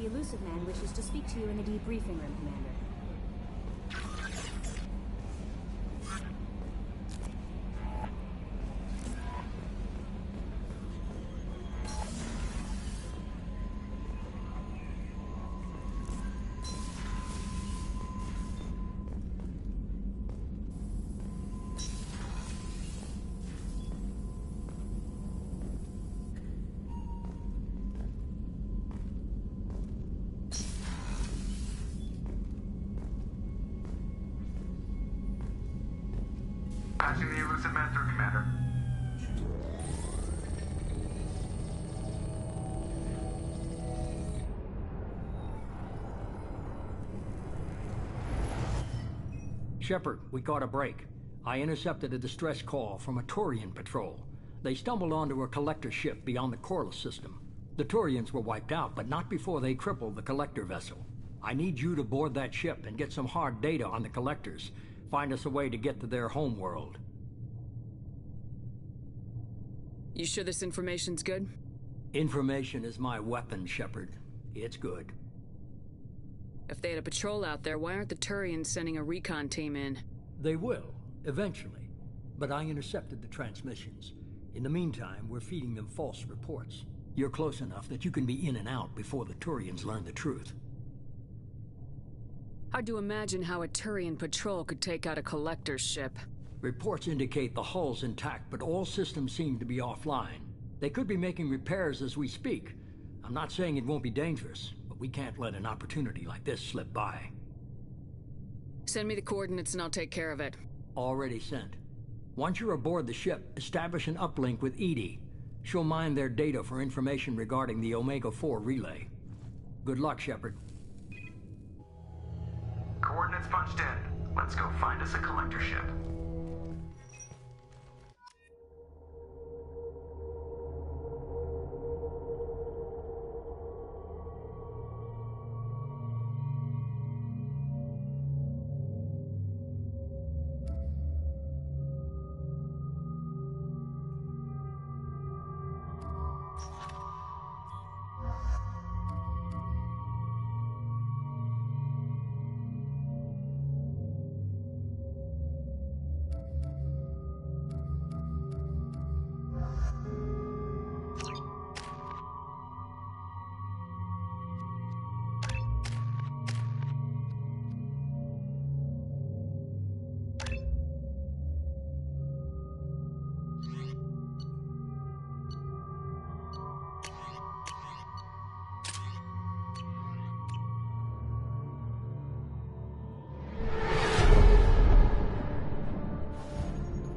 The Illusive Man wishes to speak to you in the debriefing room, Commander. Patching the Illusive Man through, Commander. Shepherd, we caught a break. I intercepted a distress call from a Prothean patrol. They stumbled onto a collector ship beyond the Corliss system. The Protheans were wiped out, but not before they crippled the collector vessel. I need you to board that ship and get some hard data on the collectors. Find us a way to get to their homeworld. You sure this information's good? Information is my weapon, Shepherd. It's good. If they had a patrol out there, why aren't the Turians sending a recon team in? They will, eventually. But I intercepted the transmissions. In the meantime, we're feeding them false reports. You're close enough that you can be in and out before the Turians learn the truth. Hard to imagine how a Turian patrol could take out a collector's ship. Reports indicate the hull's intact, but all systems seem to be offline. They could be making repairs as we speak. I'm not saying it won't be dangerous, but we can't let an opportunity like this slip by. Send me the coordinates and I'll take care of it. Already sent. Once you're aboard the ship, establish an uplink with Edie. She'll mine their data for information regarding the Omega-4 relay. Good luck, Shepherd. Coordinates punched in. Let's go find us a collector ship.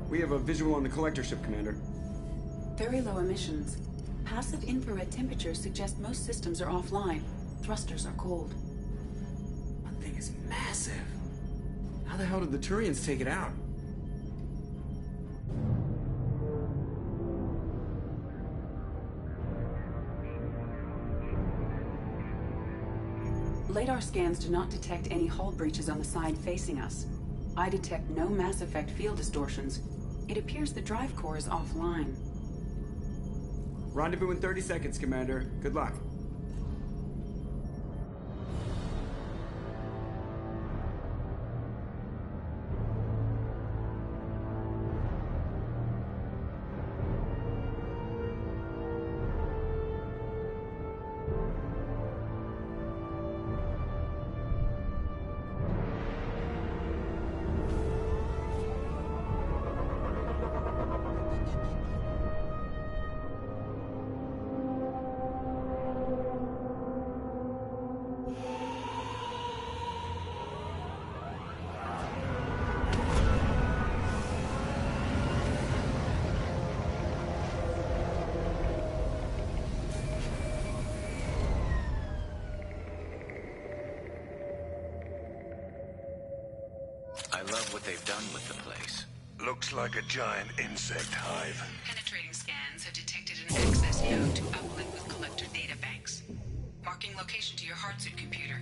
We have a visual on the collector ship, Commander. Very low emissions. Passive infrared temperatures suggest most systems are offline. Thrusters are cold. That thing is massive. How the hell did the Turians take it out? Radar scans do not detect any hull breaches on the side facing us. I detect no mass effect field distortions. It appears the drive core is offline. Rendezvous in 30 seconds, Commander. Good luck. I love what they've done with the place. Looks like a giant insect hive. Penetrating scans have detected an access node to uplink with collector data banks. Marking location to your hardsuit computer.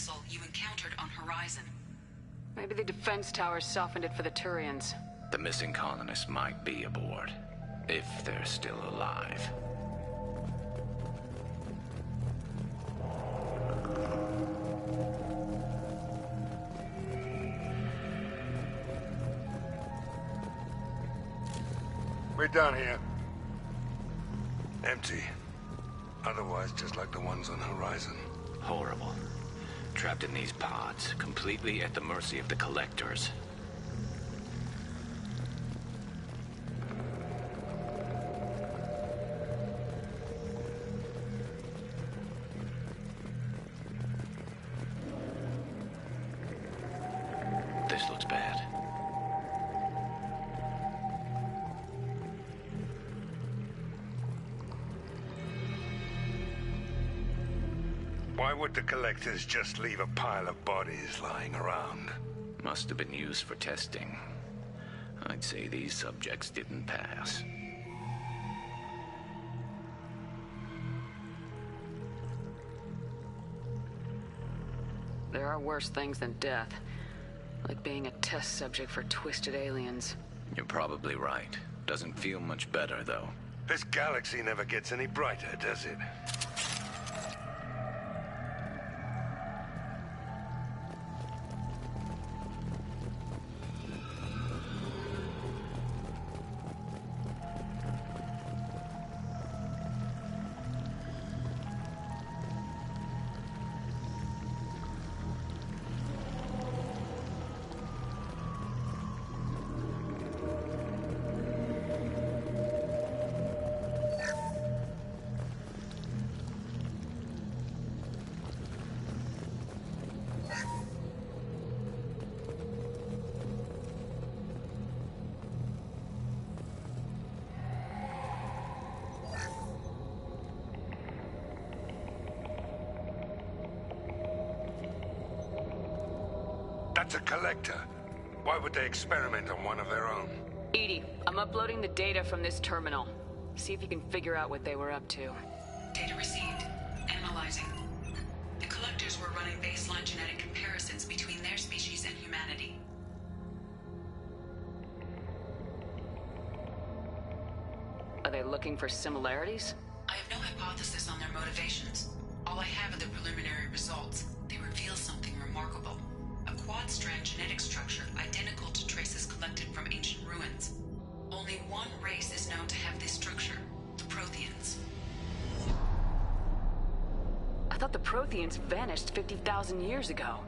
vessel you encountered on Horizon. Maybe the defense towers softened it for the Turians. The missing colonists might be aboard, if they're still alive. We're done here. Empty. Otherwise, just like the ones on Horizon. Horrible. Trapped in these pods, completely at the mercy of the Collectors. This looks bad. Why would the Collectors just leave a pile of bodies lying around? Must have been used for testing. I'd say these subjects didn't pass. There are worse things than death. Like being a test subject for twisted aliens. You're probably right. Doesn't feel much better, though. This galaxy never gets any brighter, does it? That's a Collector. Why would they experiment on one of their own? Edie, I'm uploading the data from this terminal. See if you can figure out what they were up to. Data received. Analyzing. The Collectors were running baseline genetic comparisons between their species and humanity. Are they looking for similarities? I have no hypothesis on their motivations. All I have are the preliminary results. They reveal something remarkable. A quad-strand genetic structure identical to traces collected from ancient ruins. Only one race is known to have this structure, the Protheans. I thought the Protheans vanished 50,000 years ago.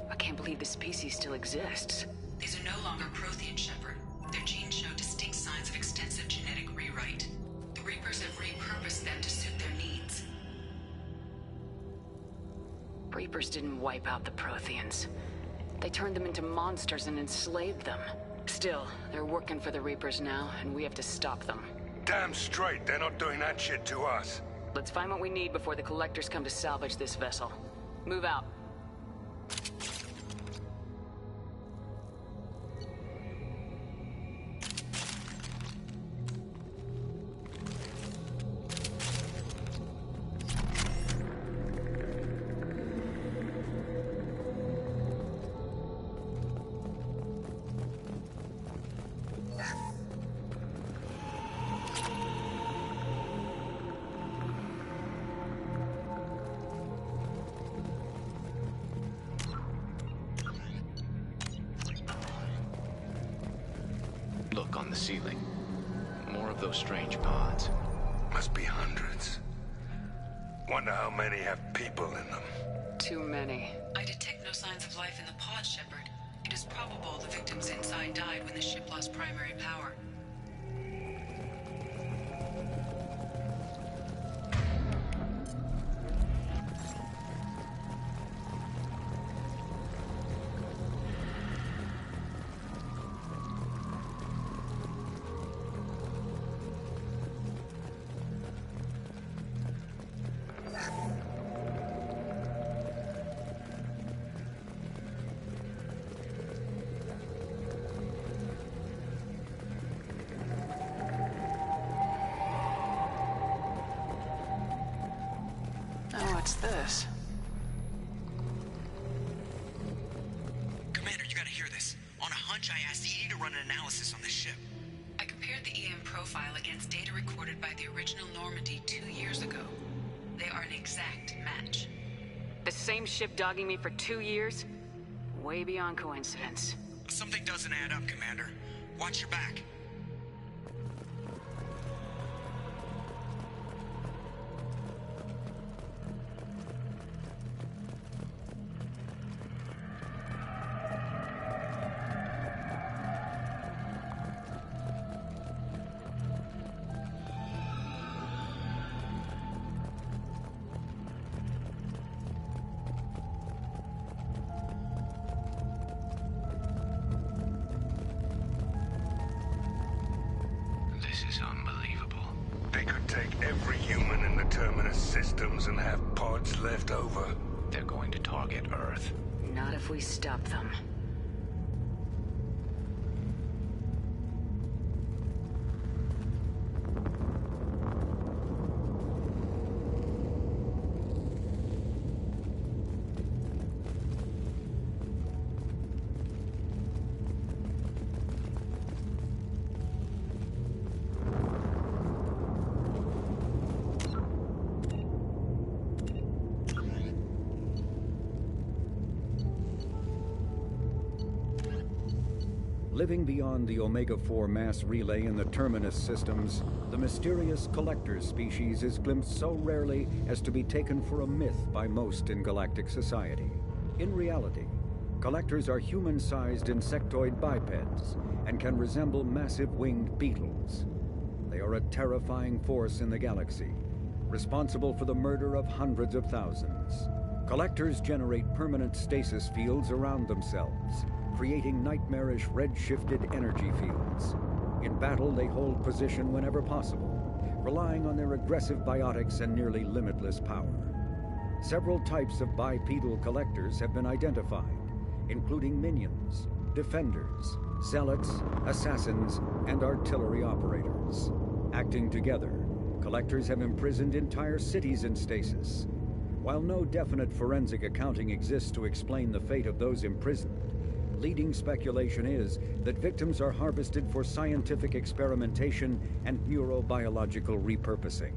I can't believe the species still exists. These are no longer Prothean, Shepherd. Their genes show distinct signs of extensive genetic rewrite. The Reapers have repurposed them to suit their needs. Reapers didn't wipe out the Protheans. They turned them into monsters and enslaved them. Still, they're working for the Reapers now, and we have to stop them. Damn straight, they're not doing that shit to us. Let's find what we need before the Collectors come to salvage this vessel. Move out. Look on the ceiling. More of those strange pods. Must be hundreds. Wonder how many have people in them. Too many. I detect no signs of life in the pod, Shepherd. It is probable the victims inside died when the ship lost primary power. Oh, what's this? March, I asked EDI to run an analysis on the ship. I compared the EM profile against data recorded by the original Normandy 2 years ago. They are an exact match. The same ship dogging me for 2 years? Way beyond coincidence. Something doesn't add up, Commander. Watch your back. Systems and have pods left over. They're going to target Earth. Not if we stop them. Living beyond the Omega-4 mass relay in the Terminus systems, the mysterious Collector species is glimpsed so rarely as to be taken for a myth by most in galactic society. In reality, Collectors are human-sized insectoid bipeds and can resemble massive winged beetles. They are a terrifying force in the galaxy, responsible for the murder of hundreds of thousands. Collectors generate permanent stasis fields around themselves, creating nightmarish red-shifted energy fields. In battle, they hold position whenever possible, relying on their aggressive biotics and nearly limitless power. Several types of bipedal collectors have been identified, including minions, defenders, zealots, assassins, and artillery operators. Acting together, collectors have imprisoned entire cities in stasis. While no definite forensic accounting exists to explain the fate of those imprisoned, leading speculation is that victims are harvested for scientific experimentation and neurobiological repurposing.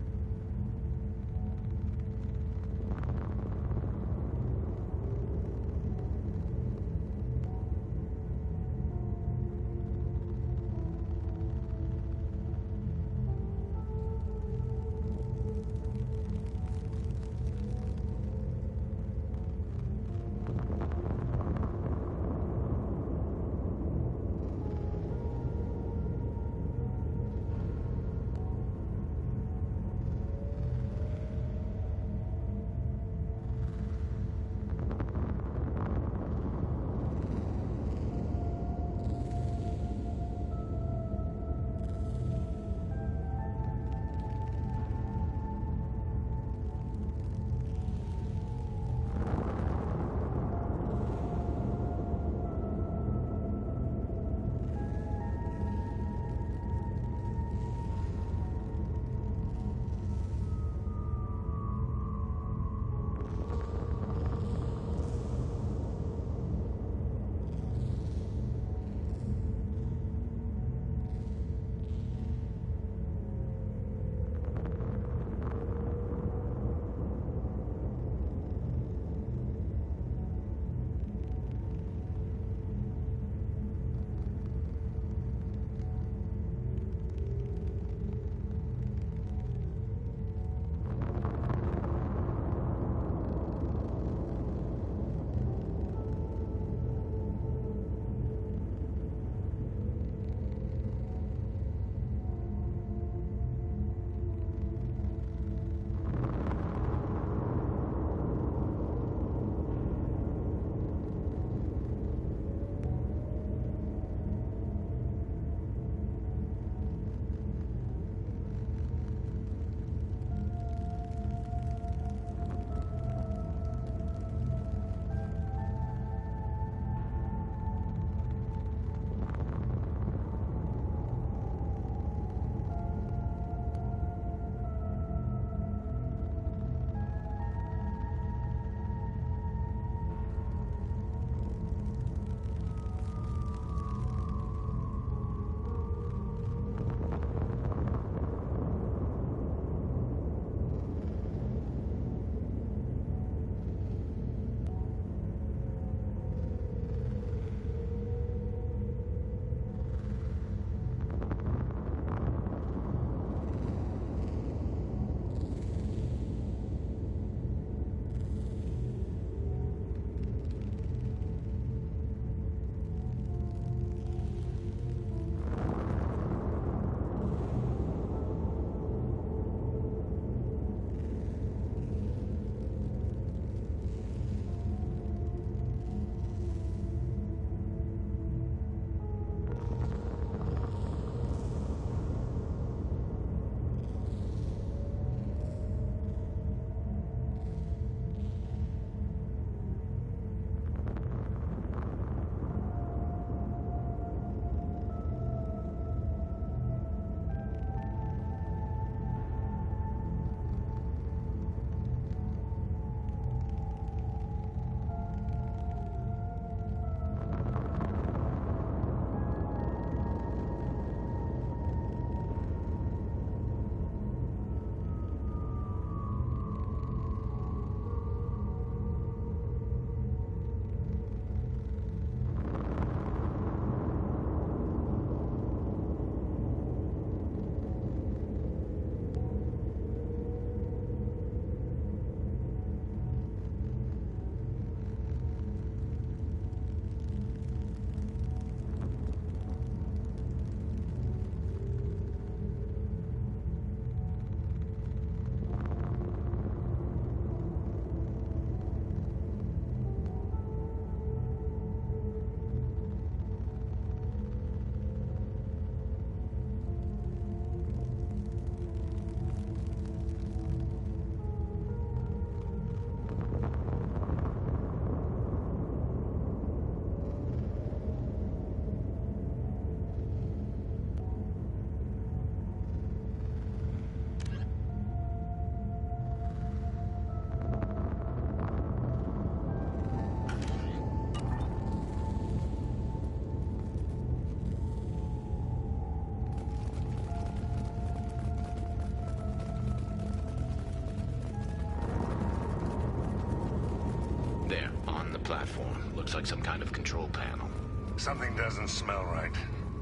platform. Looks like some kind of control panel. Something doesn't smell right.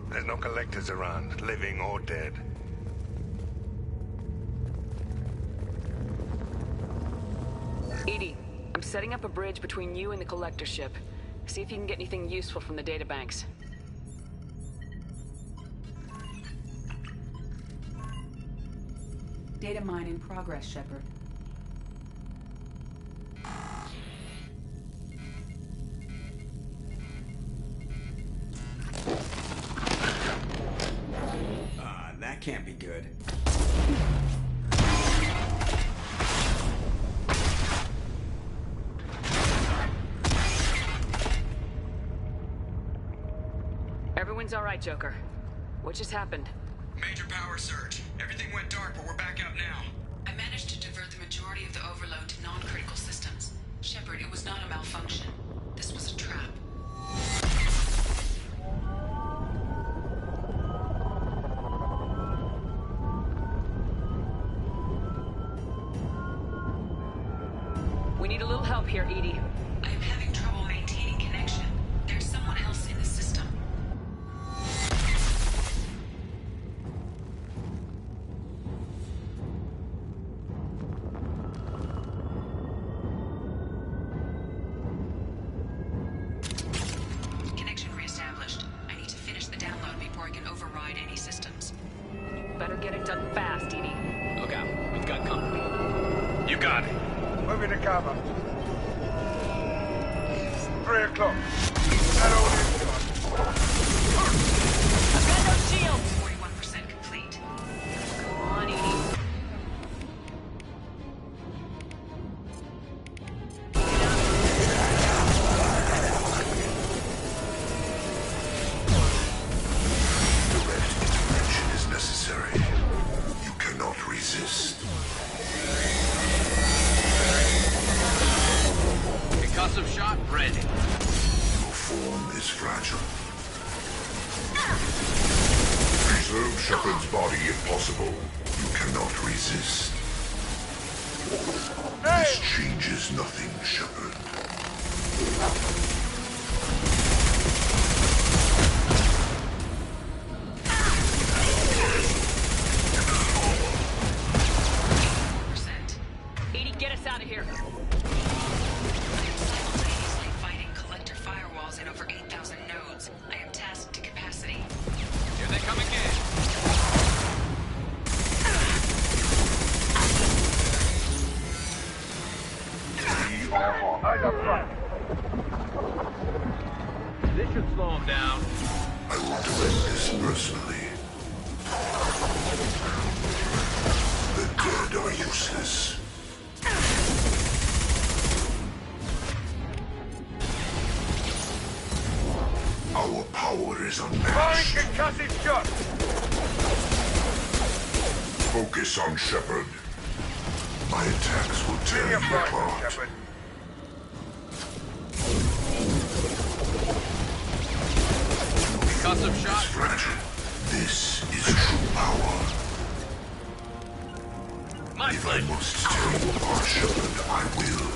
There's no collectors around, living or dead. Edie, I'm setting up a bridge between you and the collector ship. See if you can get anything useful from the databanks. Data mine in progress, Shepherd. That can't be good. Everyone's all right, Joker. What just happened? Major power surge. Everything went dark, but we're back up now. I managed to divert the majority of the overload to non-critical systems. Shepherd, it was not a malfunction. This was a trap. We need a little help here, Edie. I am having trouble maintaining connection. There's someone else in the system. Connection reestablished. I need to finish the download before I can override any systems. Better get it done fast, Edie. Look out. We've got company. You got it. Moving to cover. 3 o'clock. That all is done. I've got no shields! 41% complete. Come on, Edie. Direct intervention is necessary. You cannot resist. Concussive shot ready. Your form is fragile. Preserve Shepherd's body if possible. You cannot resist. This changes nothing, Shepherd. Edie, get us out of here. Simultaneously fighting collector firewalls in over 8,000 nodes. I am tasked to capacity. Here they come again. We are hot. Eyes up front. This should slow them down. I will direct this personally. The dead are useless. Our power is unmatched. Concussive shot! Focus on Shepherd. My attacks will tear you apart. Shepherd. Concussive shot. Fragile. This is true power. My If I must tear you apart, Shepherd, I will.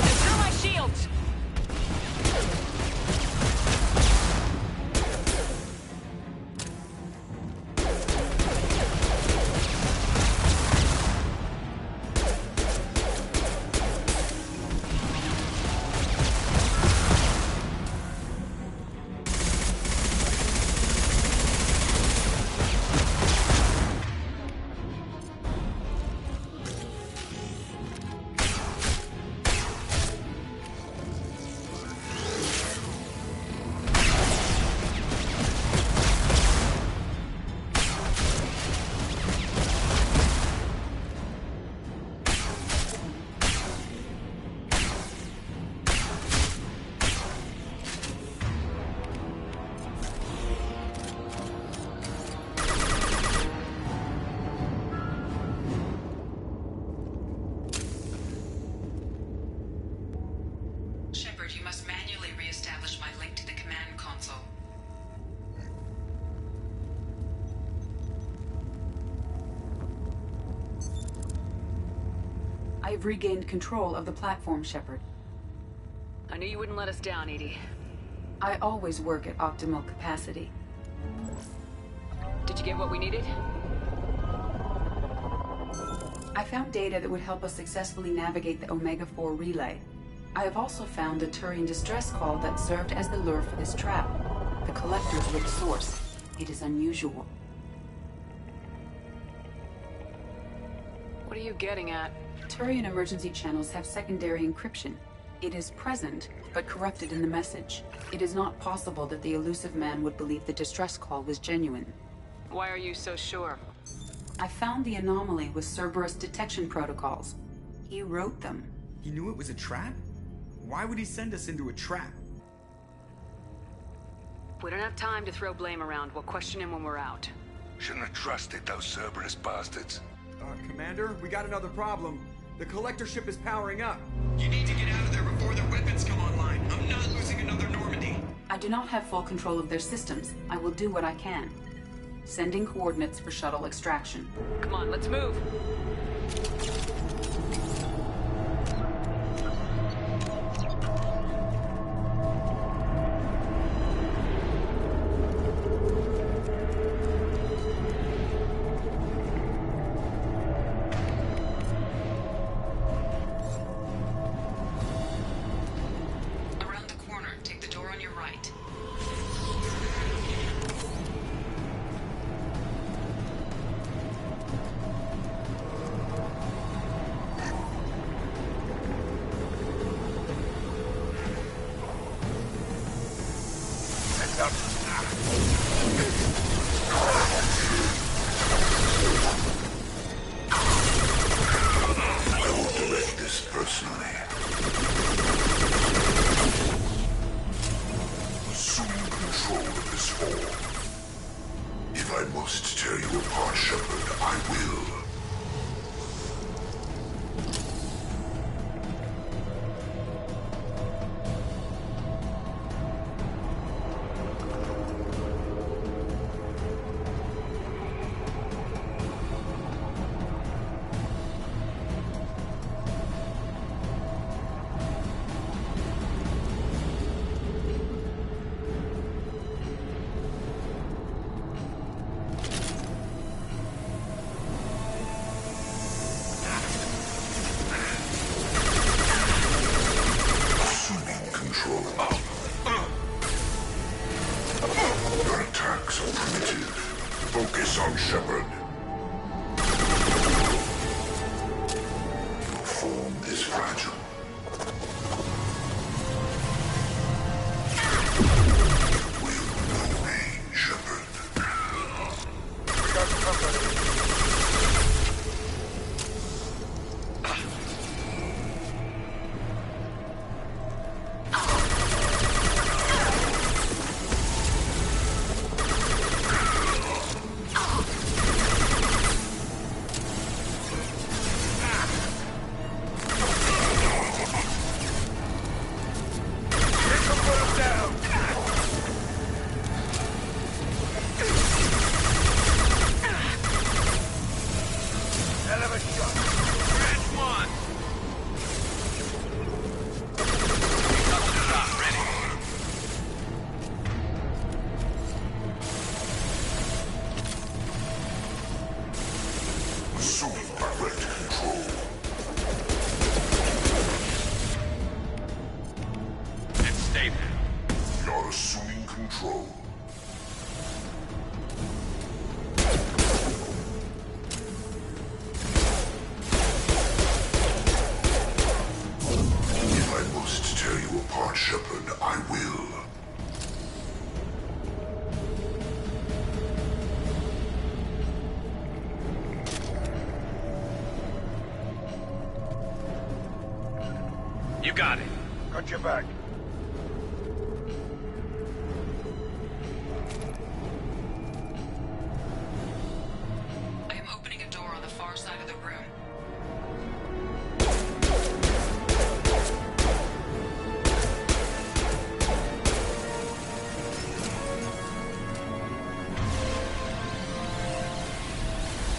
Destroy my shields! I've regained control of the platform, Shepherd. I knew you wouldn't let us down, Edie. I always work at optimal capacity. Did you get what we needed? I found data that would help us successfully navigate the Omega-4 relay. I have also found a Turian distress call that served as the lure for this trap. The collectors were the source. It is unusual. What are you getting at? Turian emergency channels have secondary encryption. It is present, but corrupted in the message. It is not possible that the elusive man would believe the distress call was genuine. Why are you so sure? I found the anomaly with Cerberus detection protocols. He wrote them. He knew it was a trap? Why would he send us into a trap? We don't have time to throw blame around. We'll question him when we're out. Shouldn't have trusted those Cerberus bastards. Commander, we got another problem. The collector ship is powering up. You need to get out of there before their weapons come online. I'm not losing another Normandy. I do not have full control of their systems. I will do what I can. Sending coordinates for shuttle extraction. Come on, let's move. Focus on Shepherd. Your form is fragile. You will know me, Shepherd. We got company. You got it. Got your back. I am opening a door on the far side of the room.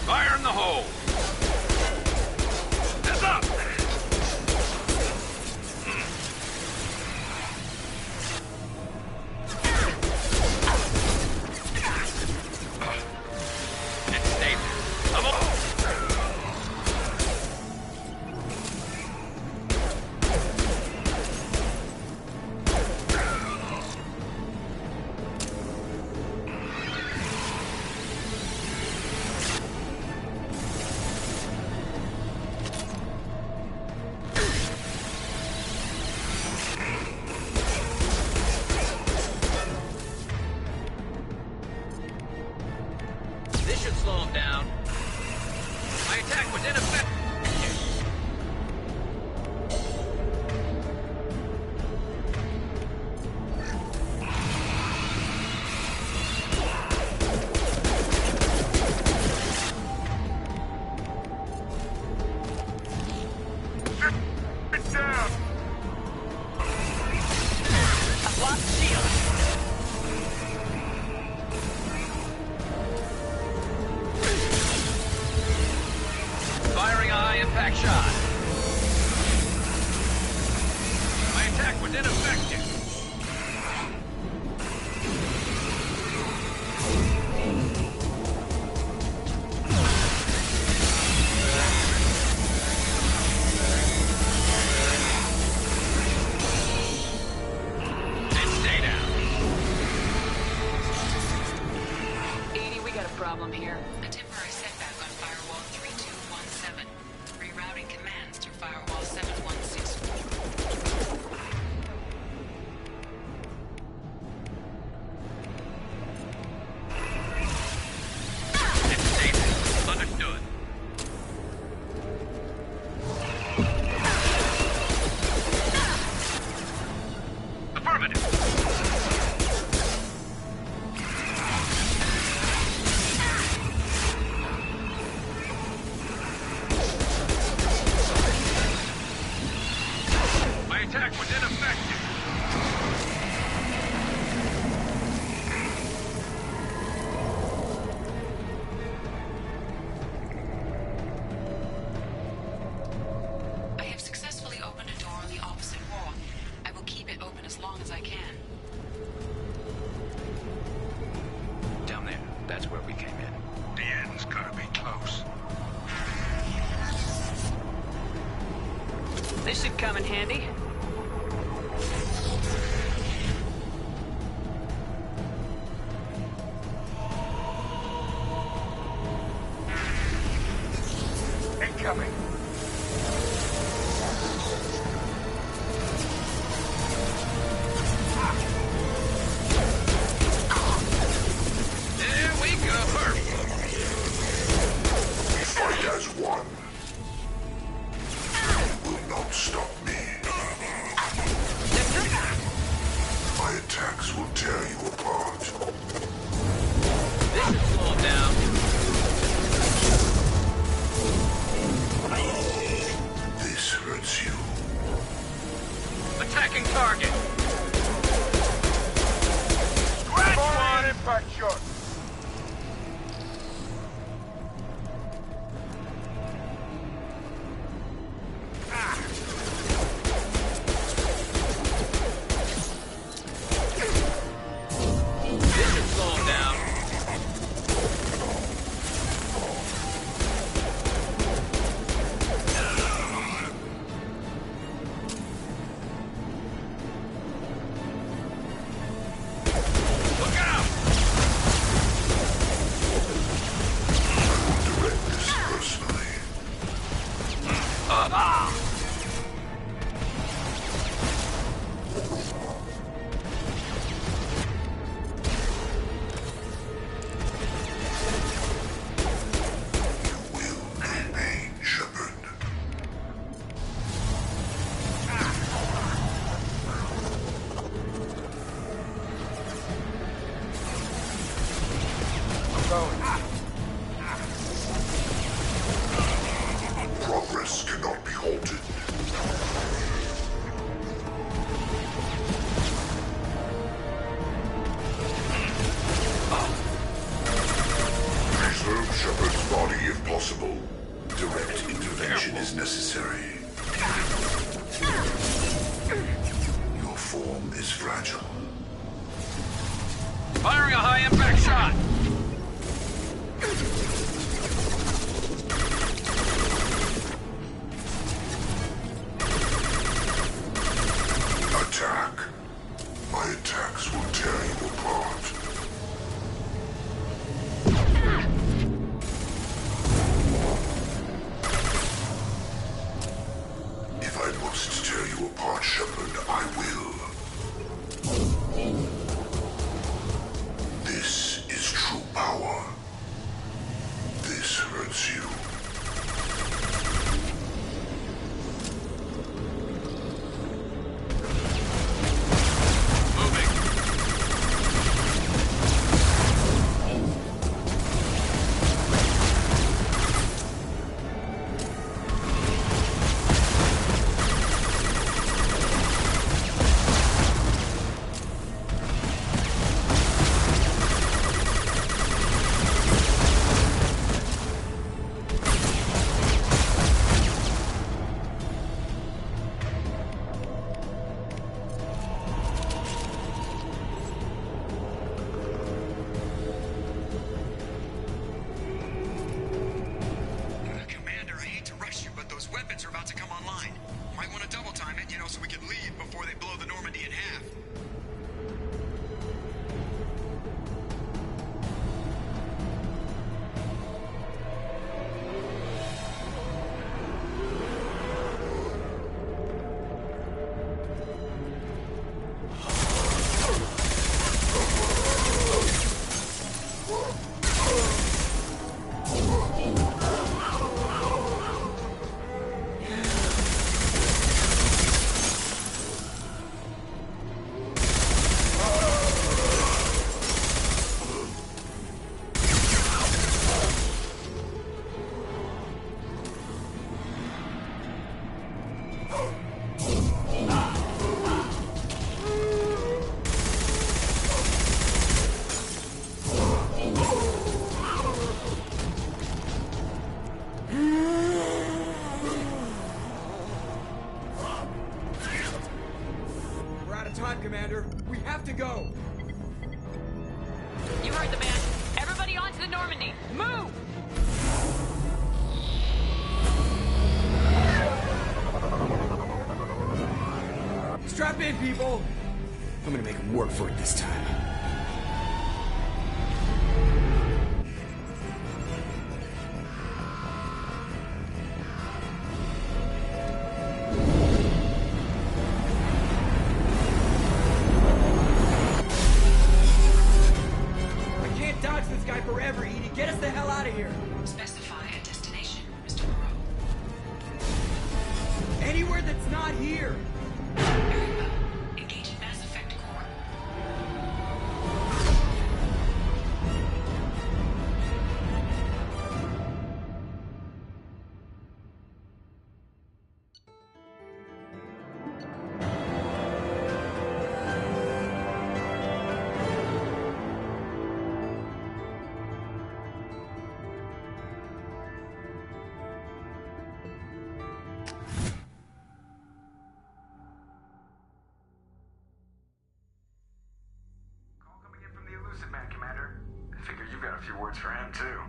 Fire in the hole. Heads up! was ineffective. Problem here. A temporary setback on firewall 3217. Rerouting commands through firewall 7164. It's safe. Understood. Affirmative. Attack was ineffective. I have successfully opened a door on the opposite wall. I will keep it open as long as I can. Down there. That's where we came in. The end's gotta be close. This should come in handy. Incoming. There we go. We fight as one. You will not stop me. My attacks will tear you apart. This should slow him down. This hurts you. Attacking target. Scratch one! Impact shot. This should slow him down. Look out! Direct this personally. You will remain, Shepherd. I'm going. Progress cannot be halted. Preserve Shepherd's body if possible. Direct intervention is necessary. Your form is fragile. Firing a high impact shot. Attack. My attacks will tear you apart. If I must tear you apart, Shepherd, I will. This is true about to come online. Might want to double time it, so we can leave before they blow the Normandy in half. Commander. We have to go! You heard the man. Everybody onto the Normandy. Move! Strap in, people! I'm gonna make them work for it this time. Specify a destination, Mr. Moreau. Anywhere that's not here! Very well. Engage in Mass Effect core. Illusive man, Commander. I figure you've got a few words for him, too.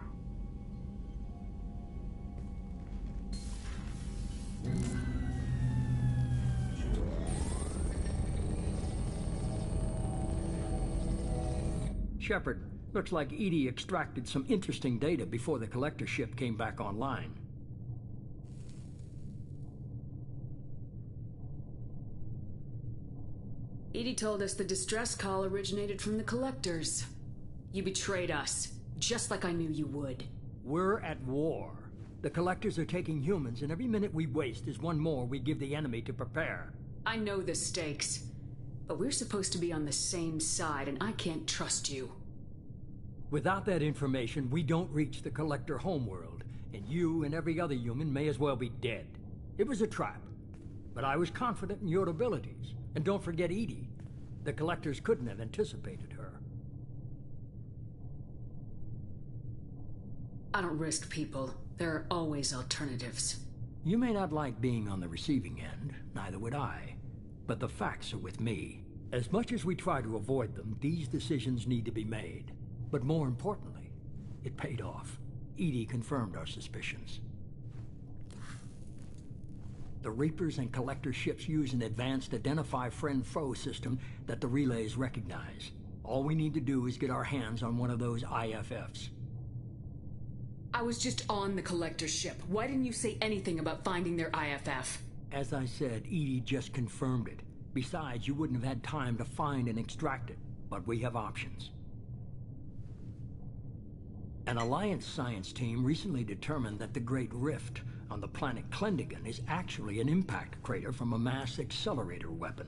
Shepherd, looks like EDI extracted some interesting data before the collector ship came back online. EDI told us the distress call originated from the collectors. You betrayed us, just like I knew you would. We're at war. The collectors are taking humans, and every minute we waste is one more we give the enemy to prepare. I know the stakes, but we're supposed to be on the same side, and I can't trust you. Without that information, we don't reach the collector homeworld, and you and every other human may as well be dead. It was a trap, but I was confident in your abilities. And don't forget EDI. The collectors couldn't have anticipated her. I don't risk people. There are always alternatives. You may not like being on the receiving end, neither would I. But the facts are with me. As much as we try to avoid them, these decisions need to be made. But more importantly, it paid off. EDI confirmed our suspicions. The Reapers and Collector ships use an advanced Identify Friend-Foe system that the relays recognize. All we need to do is get our hands on one of those IFFs. I was just on the Collector ship. Why didn't you say anything about finding their IFF? As I said, EDI just confirmed it. Besides, you wouldn't have had time to find and extract it. But we have options. An Alliance science team recently determined that the Great Rift on the planet Klendigan is actually an impact crater from a mass accelerator weapon.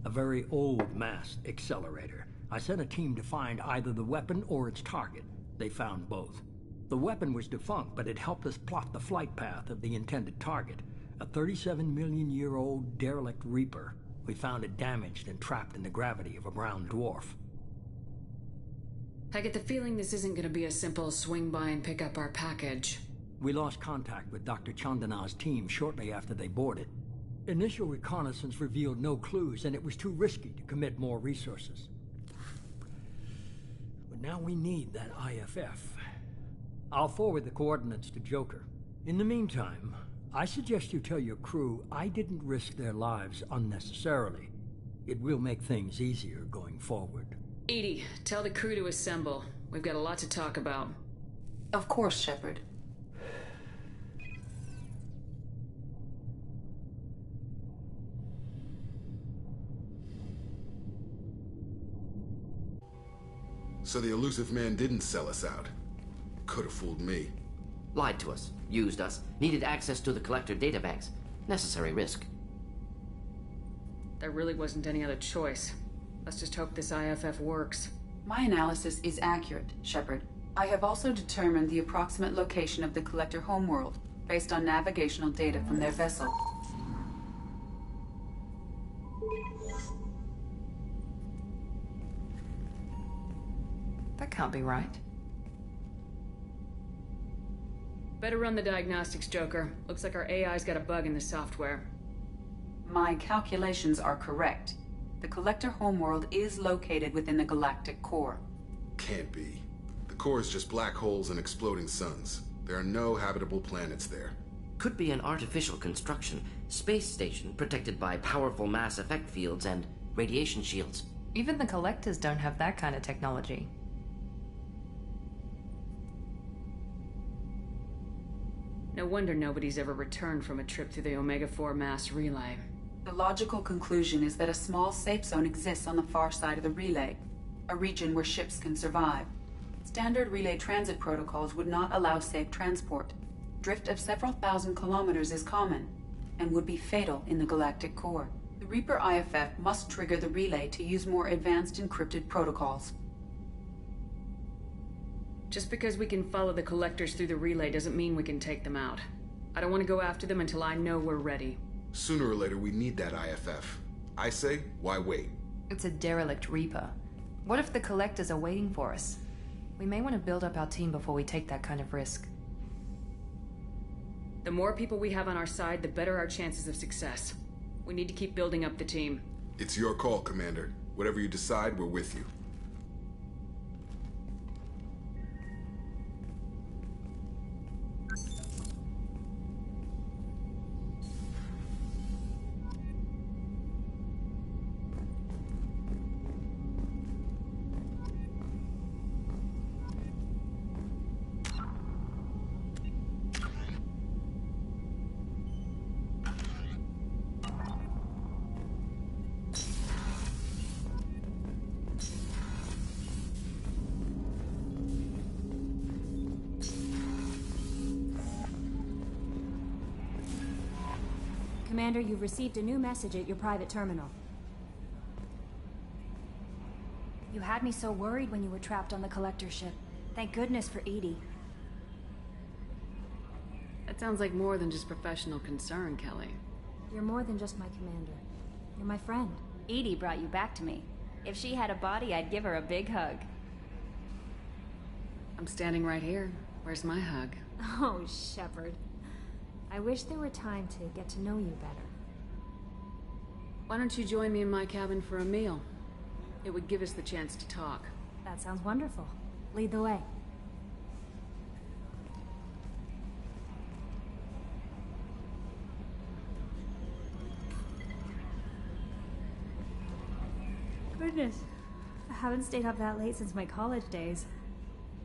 A very old mass accelerator. I sent a team to find either the weapon or its target. They found both. The weapon was defunct, but it helped us plot the flight path of the intended target, a 37-million-year-old derelict Reaper. We found it damaged and trapped in the gravity of a brown dwarf. I get the feeling this isn't going to be a simple swing by and pick up our package. We lost contact with Dr. Chandana's team shortly after they boarded. Initial reconnaissance revealed no clues, and it was too risky to commit more resources. But now we need that IFF. I'll forward the coordinates to Joker. In the meantime, I suggest you tell your crew I didn't risk their lives unnecessarily. It will make things easier going forward. Edie, tell the crew to assemble. We've got a lot to talk about. Of course, Shepherd. So the elusive man didn't sell us out. Could have fooled me. Lied to us, used us, needed access to the collector databanks. Necessary risk. There really wasn't any other choice. Let's just hope this IFF works. My analysis is accurate, Shepherd. I have also determined the approximate location of the collector homeworld, based on navigational data from their vessel. That can't be right. Better run the diagnostics, Joker. Looks like our AI's got a bug in the software. My calculations are correct. The collector homeworld is located within the galactic core. Can't be. The core is just black holes and exploding suns. There are no habitable planets there. Could be an artificial construction, space station protected by powerful mass effect fields and radiation shields. Even the collectors don't have that kind of technology. No wonder nobody's ever returned from a trip through the Omega-4 mass relay. The logical conclusion is that a small safe zone exists on the far side of the relay, a region where ships can survive. Standard relay transit protocols would not allow safe transport. Drift of several thousand kilometers is common, and would be fatal in the galactic core. The Reaper IFF must trigger the relay to use more advanced encrypted protocols. Just because we can follow the collectors through the relay doesn't mean we can take them out. I don't want to go after them until I know we're ready. Sooner or later, we need that IFF. I say, why wait? It's a derelict Reaper. What if the collectors are waiting for us? We may want to build up our team before we take that kind of risk. The more people we have on our side, the better our chances of success. We need to keep building up the team. It's your call, Commander. Whatever you decide, we're with you. Commander, you've received a new message at your private terminal. You had me so worried when you were trapped on the collector ship. Thank goodness for Edie. That sounds like more than just professional concern, Kelly. You're more than just my commander. You're my friend. Edie brought you back to me. If she had a body, I'd give her a big hug. I'm standing right here. Where's my hug? Oh, Shepherd. I wish there were time to get to know you better. Why don't you join me in my cabin for a meal? It would give us the chance to talk. That sounds wonderful. Lead the way. Goodness, I haven't stayed up that late since my college days.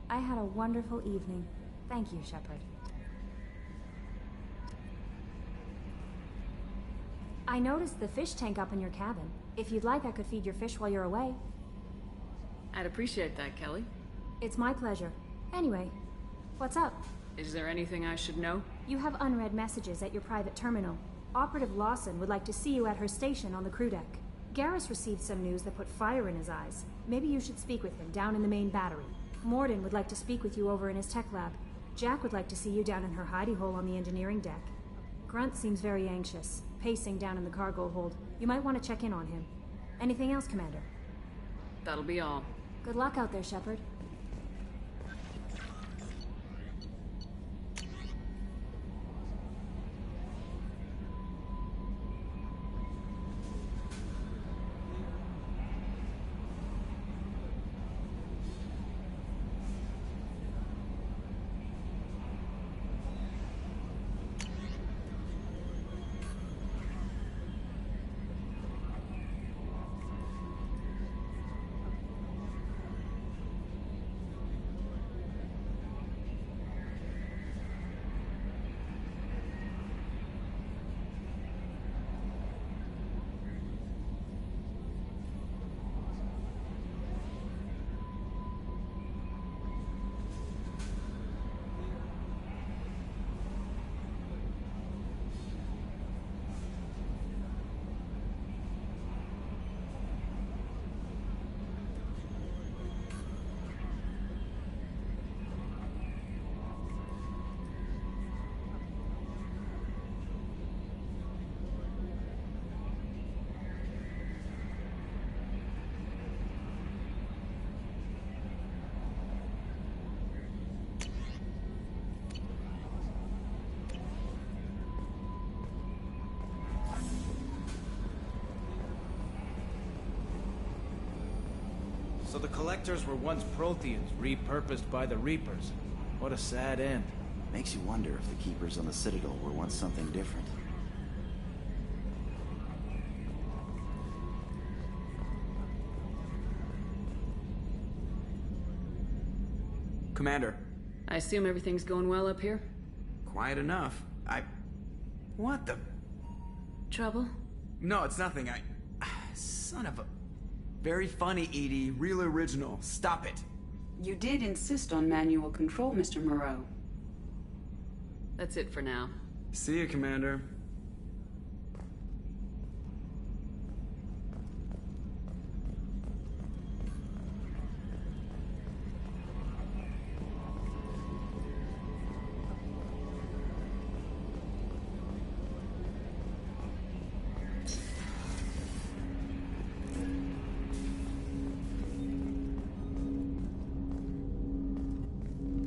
I had a wonderful evening. Thank you, Shepherd. I noticed the fish tank up in your cabin. If you'd like, I could feed your fish while you're away. I'd appreciate that, Kelly. It's my pleasure. Anyway, what's up? Is there anything I should know? You have unread messages at your private terminal. Operative Lawson would like to see you at her station on the crew deck. Garrus received some news that put fire in his eyes. Maybe you should speak with him down in the main battery. Morden would like to speak with you over in his tech lab. Jack would like to see you down in her hidey hole on the engineering deck. Grunt seems very anxious, pacing down in the cargo hold. You might want to check in on him. Anything else, Commander? That'll be all. Good luck out there, Shepherd. So the Collectors were once Protheans, repurposed by the Reapers. What a sad end. Makes you wonder if the Keepers on the Citadel were once something different. Commander. I assume everything's going well up here? Quiet enough. What the... Trouble? No, it's nothing. Son of a... Very funny, Edie. Real original. Stop it. You did insist on manual control, Mr. Moreau. That's it for now. See you, Commander.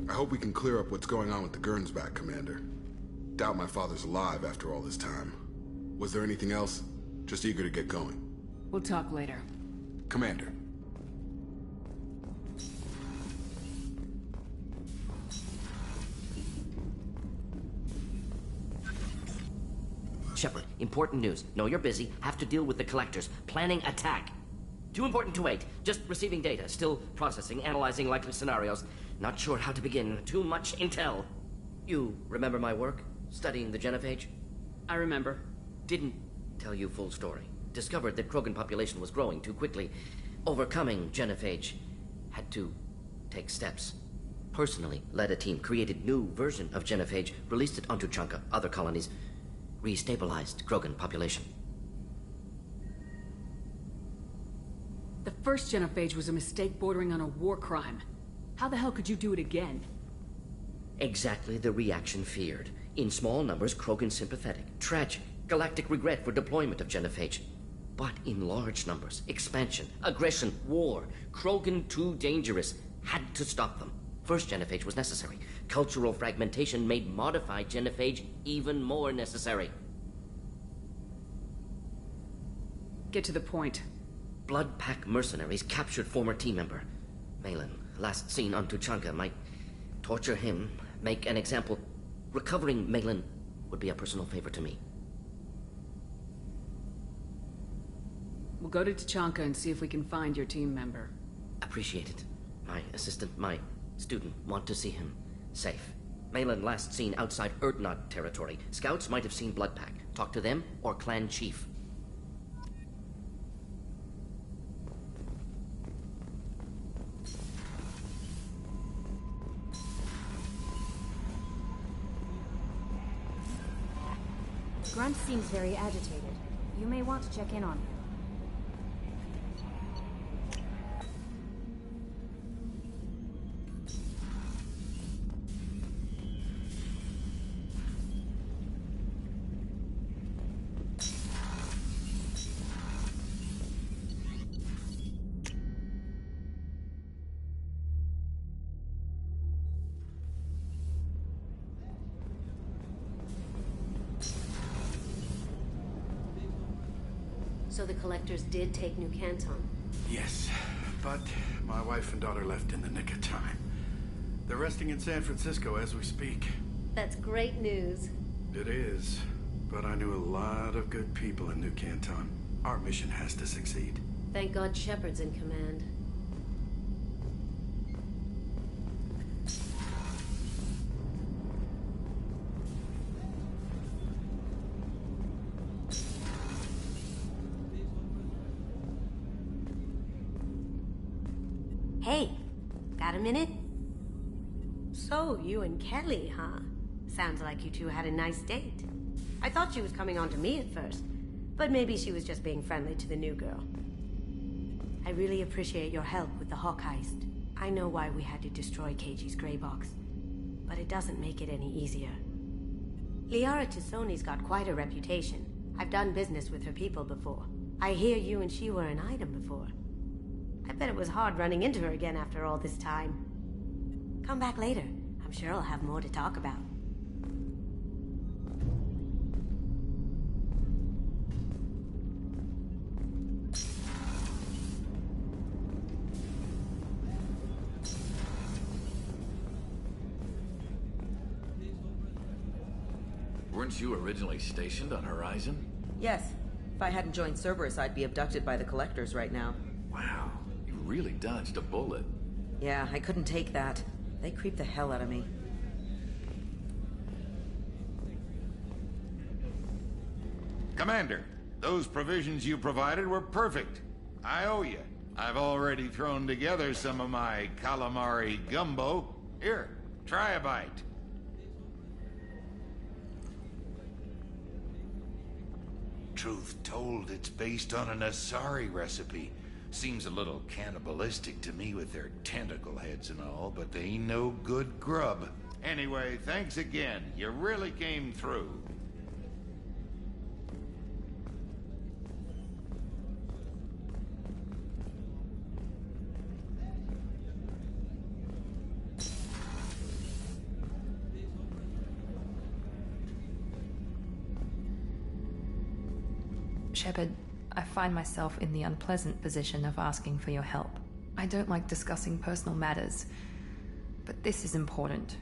I hope we can clear up what's going on with the Gernsback, Commander. Doubt my father's alive after all this time. Was there anything else? Just eager to get going. We'll talk later. Commander. Shepherd, important news. Know you're busy. Have to deal with the Collectors. Planning attack. Too important to wait. Just receiving data. Still processing, analyzing likely scenarios. Not sure how to begin. Too much intel. You remember my work? Studying the genophage? I remember. Didn't tell you full story. Discovered that Krogan population was growing too quickly. Overcoming genophage. Had to take steps. Personally led a team, created new version of genophage, released it onto Chunka, other colonies. Restabilized Krogan population. The first genophage was a mistake bordering on a war crime. How the hell could you do it again? Exactly the reaction feared. In small numbers, Krogan sympathetic. Tragic. Galactic regret for deployment of genophage. But in large numbers, expansion, aggression, war. Krogan too dangerous. Had to stop them. First genophage was necessary. Cultural fragmentation made modified genophage even more necessary. Get to the point. Blood Pack mercenaries captured former team member. Malin, last seen on Tuchanka, might torture him, make an example. Recovering Malin would be a personal favor to me. We'll go to Tuchanka and see if we can find your team member. Appreciate it. My assistant, my student, want to see him safe. Malin last seen outside Erdnot territory. Scouts might have seen Blood Pack. Talk to them or clan chief. Grunt seems very agitated. You may want to check in on him. So the Collectors did take New Canton? Yes, but my wife and daughter left in the nick of time. They're resting in San Francisco as we speak. That's great news. It is, but I knew a lot of good people in New Canton. Our mission has to succeed. Thank God Shepherd's in command. Hey, got a minute? So, you and Kelly, huh? Sounds like you two had a nice date. I thought she was coming on to me at first, but maybe she was just being friendly to the new girl. I really appreciate your help with the Hawk heist. I know why we had to destroy KG's gray box, but it doesn't make it any easier. Liara Tassoni's got quite a reputation. I've done business with her people before. I hear you and she were an item before. I bet it was hard running into her again after all this time. Come back later. I'm sure I'll have more to talk about. Weren't you originally stationed on Horizon? Yes. If I hadn't joined Cerberus, I'd be abducted by the Collectors right now. Wow, you really dodged a bullet. Yeah, I couldn't take that. They creep the hell out of me. Commander, those provisions you provided were perfect. I owe you. I've already thrown together some of my calamari gumbo. Here, try a bite. Truth told, it's based on an Asari recipe. Seems a little cannibalistic to me with their tentacle heads and all, but they ain't no good grub. Anyway, thanks again. You really came through. Shepherd, I find myself in the unpleasant position of asking for your help. I don't like discussing personal matters, but this is important.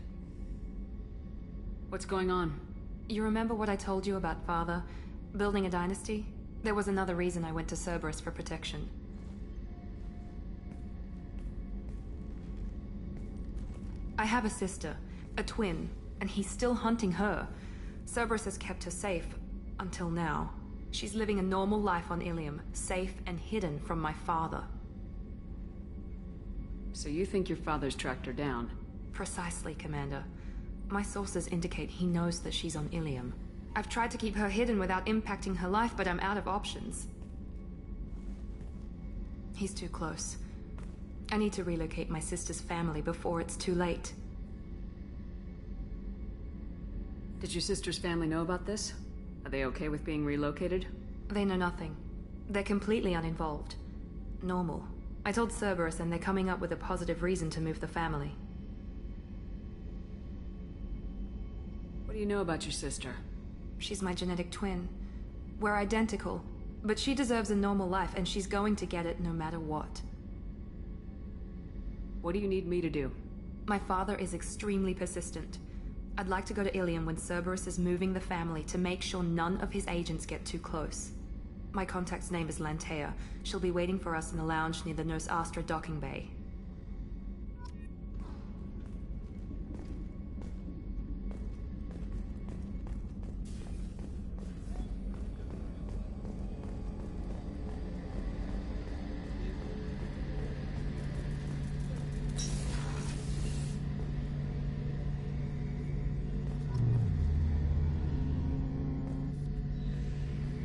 What's going on? You remember what I told you about Father? Building a dynasty? There was another reason I went to Cerberus for protection. I have a sister, a twin, and he's still hunting her. Cerberus has kept her safe, until now. She's living a normal life on Ilium, safe and hidden from my father. So you think your father's tracked her down? Precisely, Commander. My sources indicate he knows that she's on Ilium. I've tried to keep her hidden without impacting her life, but I'm out of options. He's too close. I need to relocate my sister's family before it's too late. Did your sister's family know about this? Are they okay with being relocated? They know nothing. They're completely uninvolved. Normal. I told Cerberus and they're coming up with a positive reason to move the family. What do you know about your sister? She's my genetic twin. We're identical, but she deserves a normal life and she's going to get it no matter what. What do you need me to do? My father is extremely persistent. I'd like to go to Ilium when Cerberus is moving the family to make sure none of his agents get too close. My contact's name is Lantea. She'll be waiting for us in the lounge near the Nos Astra docking bay.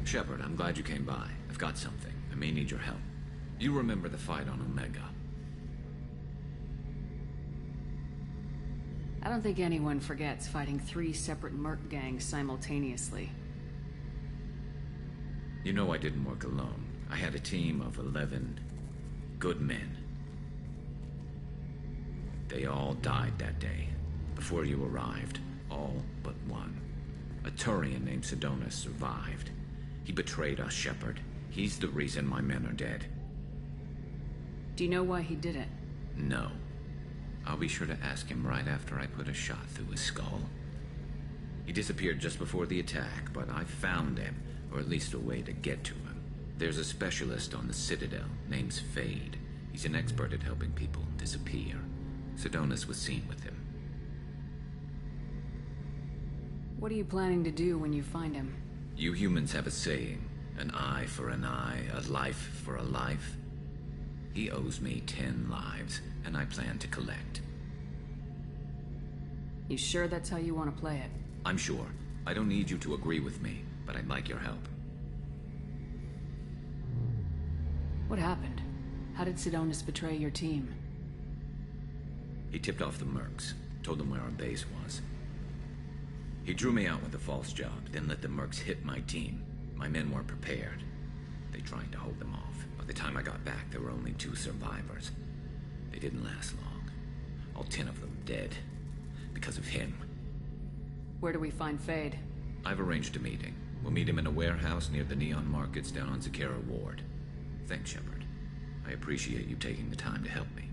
Shepherd, I'm glad you came by. I've got something. I may need your help. You remember the fight on Omega? I don't think anyone forgets fighting 3 separate merc gangs simultaneously. You know I didn't work alone. I had a team of 11 good men. They all died that day, before you arrived. All but one. A Turian named Sidonus survived. He betrayed us, Shepherd. He's the reason my men are dead. Do you know why he did it? No. I'll be sure to ask him right after I put a shot through his skull. He disappeared just before the attack, but I found him, or at least a way to get to him. There's a specialist on the Citadel, name's Fade. He's an expert at helping people disappear. Sidonus was seen with him. What are you planning to do when you find him? You humans have a saying, an eye for an eye, a life for a life. He owes me 10 lives, and I plan to collect. You sure that's how you want to play it? I'm sure. I don't need you to agree with me, but I'd like your help. What happened? How did Sidonus betray your team? He tipped off the mercs, told them where our base was. He drew me out with a false job, then let the mercs hit my team. My men weren't prepared. They tried to hold them off. By the time I got back, there were only 2 survivors. They didn't last long. All 10 of them dead. Because of him. Where do we find Fade? I've arranged a meeting. We'll meet him in a warehouse near the Neon Markets down on Zakera Ward. Thanks, Shepherd. I appreciate you taking the time to help me.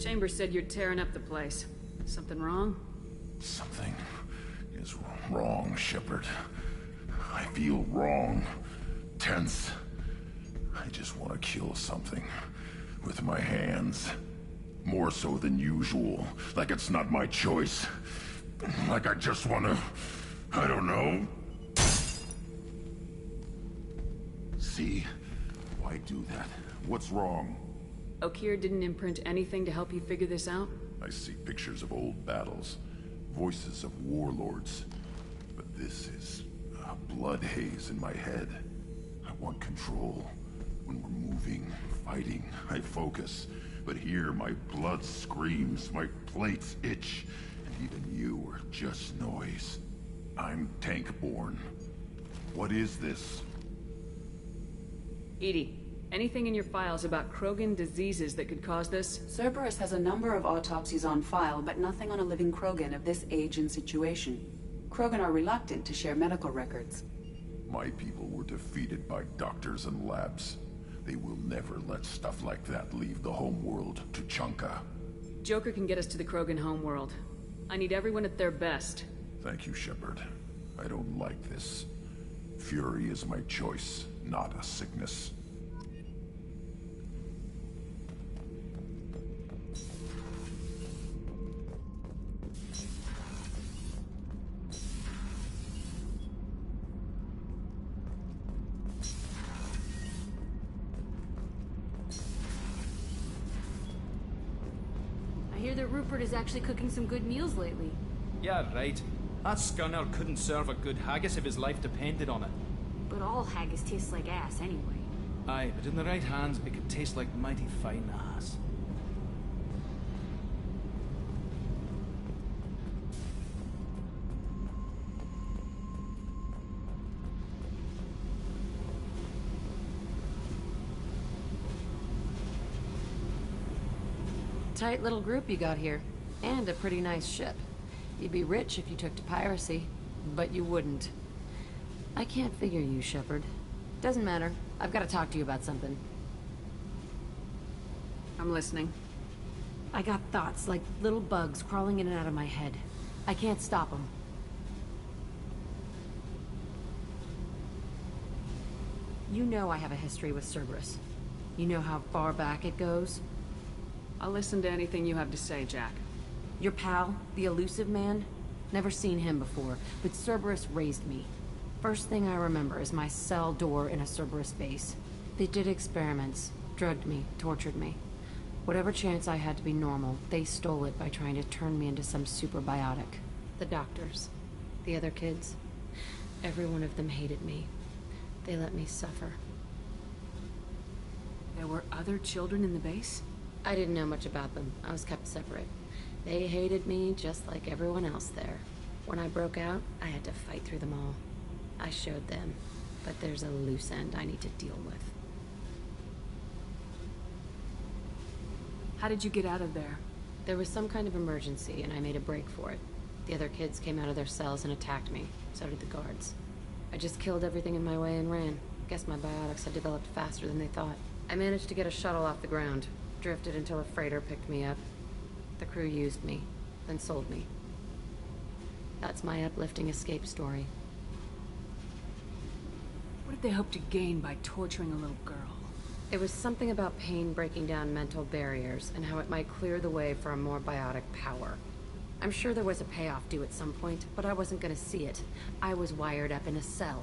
Chambers said you're tearing up the place. Something wrong? Something is wrong, Shepherd. I feel wrong. Tense. I just want to kill something. With my hands. More so than usual. Like it's not my choice. Like I just want to... I don't know. See? Why do that? What's wrong? Okeer didn't imprint anything to help you figure this out? I see pictures of old battles. Voices of warlords. But this is a blood haze in my head. I want control. When we're moving, fighting, I focus. But here my blood screams, my plates itch. And even you are just noise. I'm tank-born. What is this? Edie, anything in your files about Krogan diseases that could cause this? Cerberus has a number of autopsies on file, but nothing on a living Krogan of this age and situation. Krogan are reluctant to share medical records. My people were defeated by doctors and labs. They will never let stuff like that leave the homeworld to Chunka. Joker can get us to the Krogan homeworld. I need everyone at their best. Thank you, Shepherd. I don't like this. Fury is my choice, not a sickness. I hear that Rupert is actually cooking some good meals lately. Yeah, right. That scunner couldn't serve a good haggis if his life depended on it. But all haggis tastes like ass anyway. Aye, but in the right hands, it could taste like mighty fine ass. Tight little group you got here. And a pretty nice ship. You'd be rich if you took to piracy, but you wouldn't. I can't figure you, Shepherd. Doesn't matter. I've got to talk to you about something. I'm listening. I got thoughts like little bugs crawling in and out of my head. I can't stop them. You know I have a history with Cerberus. You know how far back it goes? I'll listen to anything you have to say, Jack. Your pal, the illusive man? Never seen him before, but Cerberus raised me. First thing I remember is my cell door in a Cerberus base. They did experiments, drugged me, tortured me. Whatever chance I had to be normal, they stole it by trying to turn me into some superbiotic. The doctors, the other kids, every one of them hated me. They let me suffer. There were other children in the base? I didn't know much about them. I was kept separate. They hated me just like everyone else there. When I broke out, I had to fight through them all. I showed them, but there's a loose end I need to deal with. How did you get out of there? There was some kind of emergency, and I made a break for it. The other kids came out of their cells and attacked me. So did the guards. I just killed everything in my way and ran. Guess my biotics had developed faster than they thought. I managed to get a shuttle off the ground. Drifted until a freighter picked me up. The crew used me, then sold me. That's my uplifting escape story. What did they hope to gain by torturing a little girl? It was something about pain breaking down mental barriers and how it might clear the way for a more biotic power. I'm sure there was a payoff due at some point, but I wasn't gonna see it. I was wired up in a cell.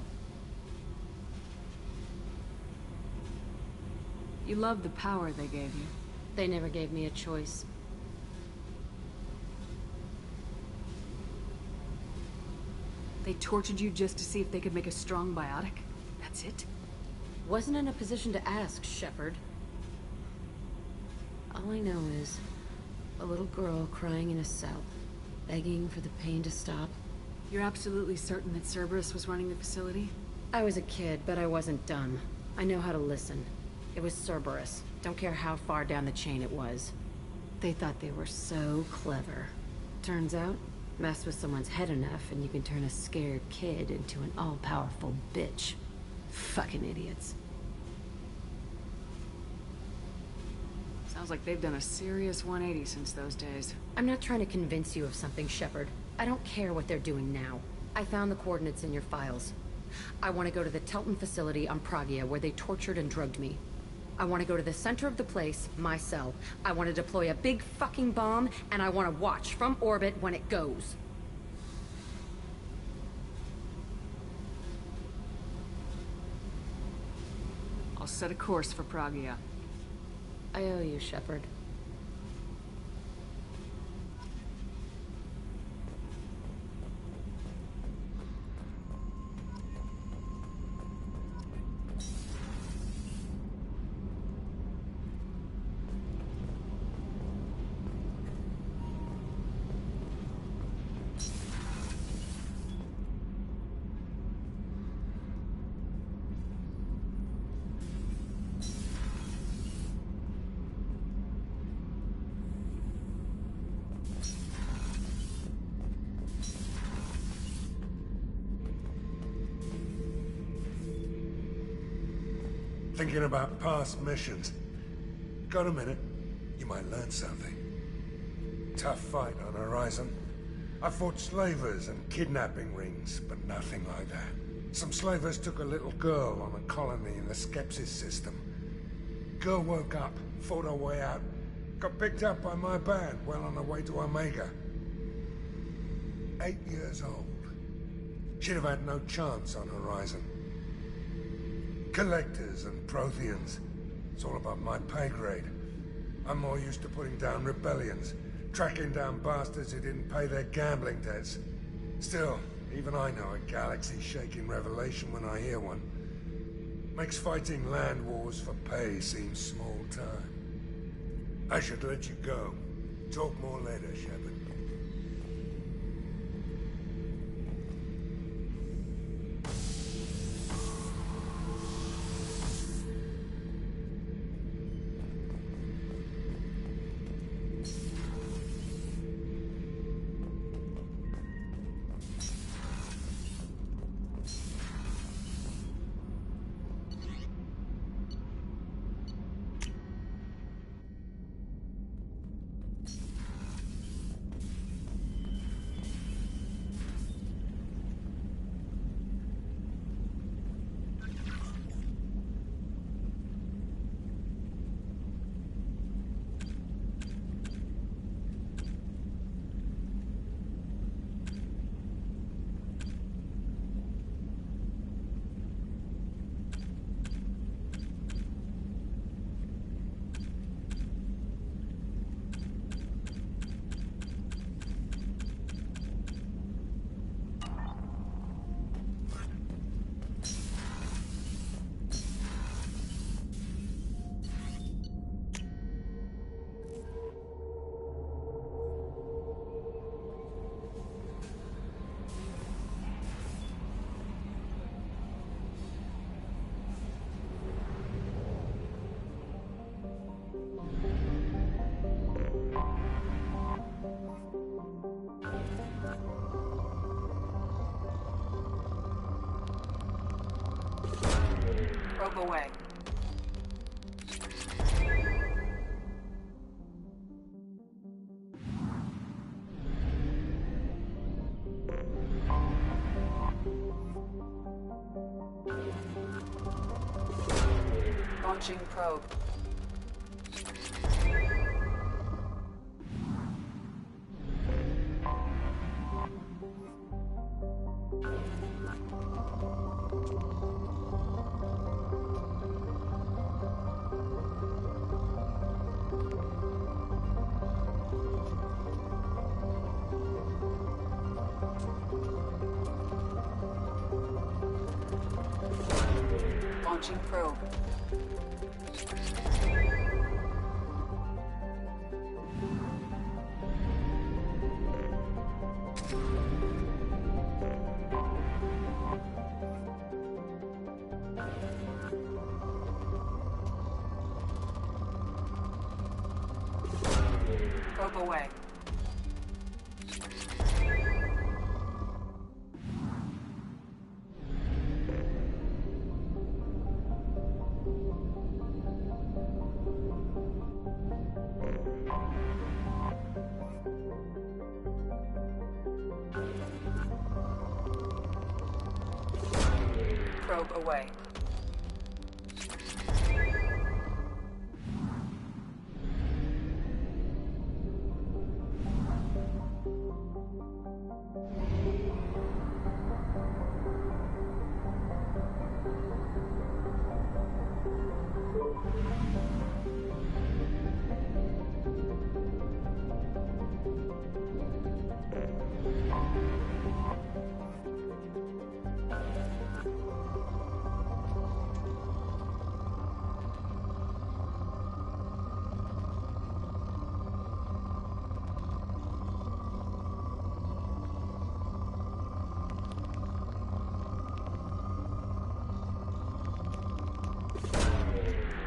You loved the power they gave you. They never gave me a choice. They tortured you just to see if they could make a strong biotic? That's it? Wasn't in a position to ask, Shepherd. All I know is a little girl crying in a cell, begging for the pain to stop. You're absolutely certain that Cerberus was running the facility? I was a kid, but I wasn't dumb. I know how to listen. It was Cerberus. Don't care how far down the chain it was. They thought they were so clever. Turns out, mess with someone's head enough and you can turn a scared kid into an all-powerful bitch. Fucking idiots. Sounds like they've done a serious 180 since those days. I'm not trying to convince you of something, Shepherd. I don't care what they're doing now. I found the coordinates in your files. I want to go to the Telton facility on Pragia where they tortured and drugged me. I want to go to the center of the place, my cell. I want to deploy a big fucking bomb, and I want to watch from orbit when it goes. I'll set a course for Pragia. I owe you, Shepherd. Thinking about past missions. Got a minute? You might learn something. Tough fight on Horizon. I fought slavers and kidnapping rings, but nothing like that. Some slavers took a little girl on a colony in the Skepsis system. Girl woke up, fought her way out, got picked up by my band well on her way to Omega. 8 years old. She'd have had no chance on Horizon. Collectors and Protheans. It's all about my pay grade. I'm more used to putting down rebellions, tracking down bastards who didn't pay their gambling debts. Still, even I know a galaxy-shaking revelation when I hear one. Makes fighting land wars for pay seem small time. I should let you go. Talk more later, Shepherd. Probe away. Launching probe. Launching probe. Probe away. Probe away.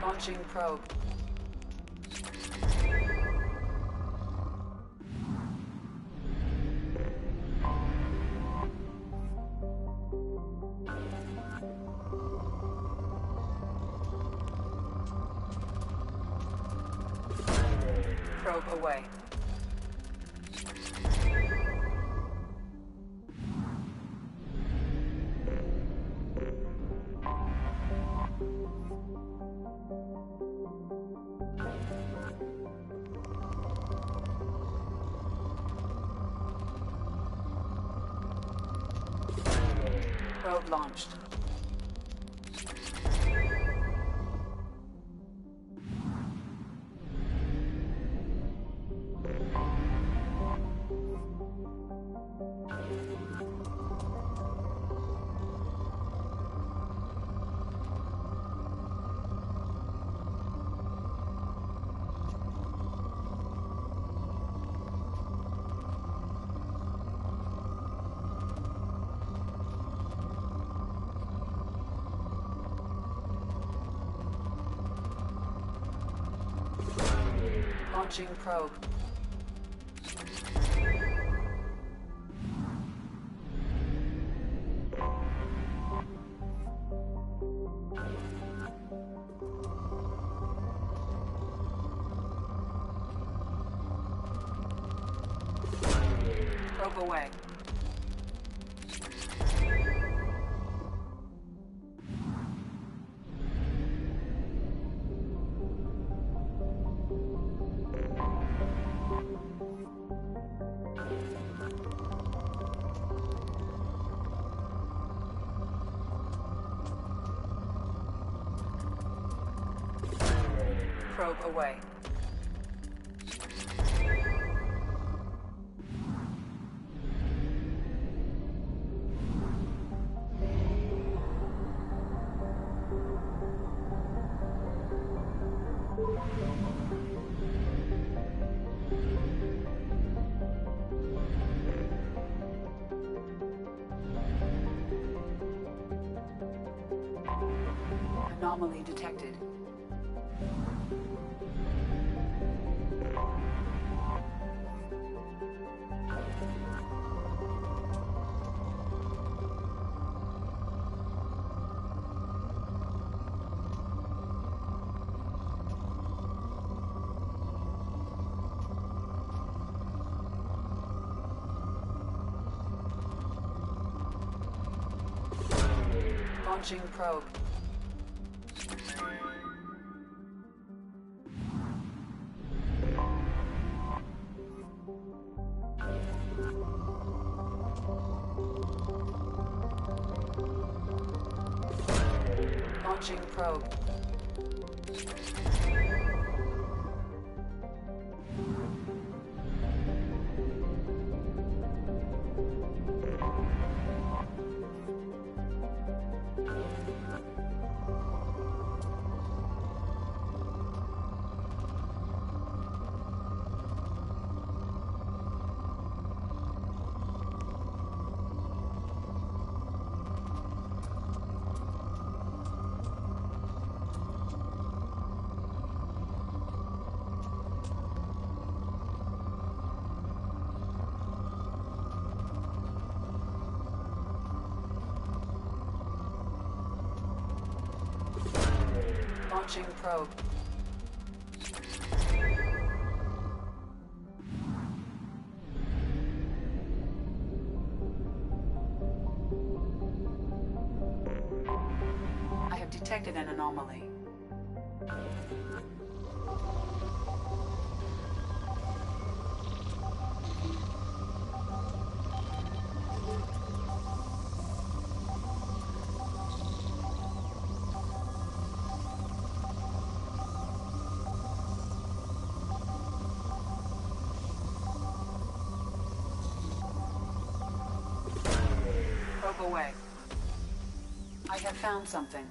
Launching probe. Probe away. Probe launched. Launching probe. Probe away. Probe away. Anomaly detected. Launching probe. Launching probe. Launching probe. detected an anomaly. Probe away. I have found something.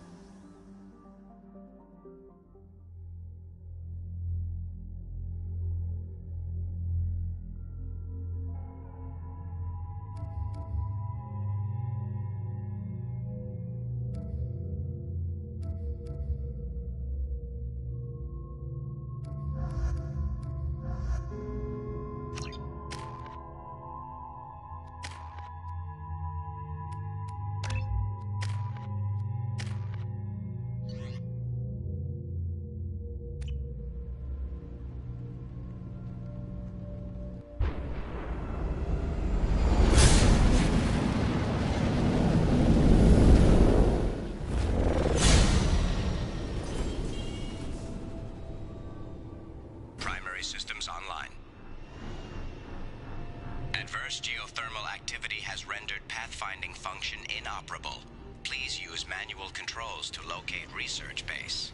Systems online. Adverse geothermal activity has rendered pathfinding function inoperable. Please use manual controls to locate research base.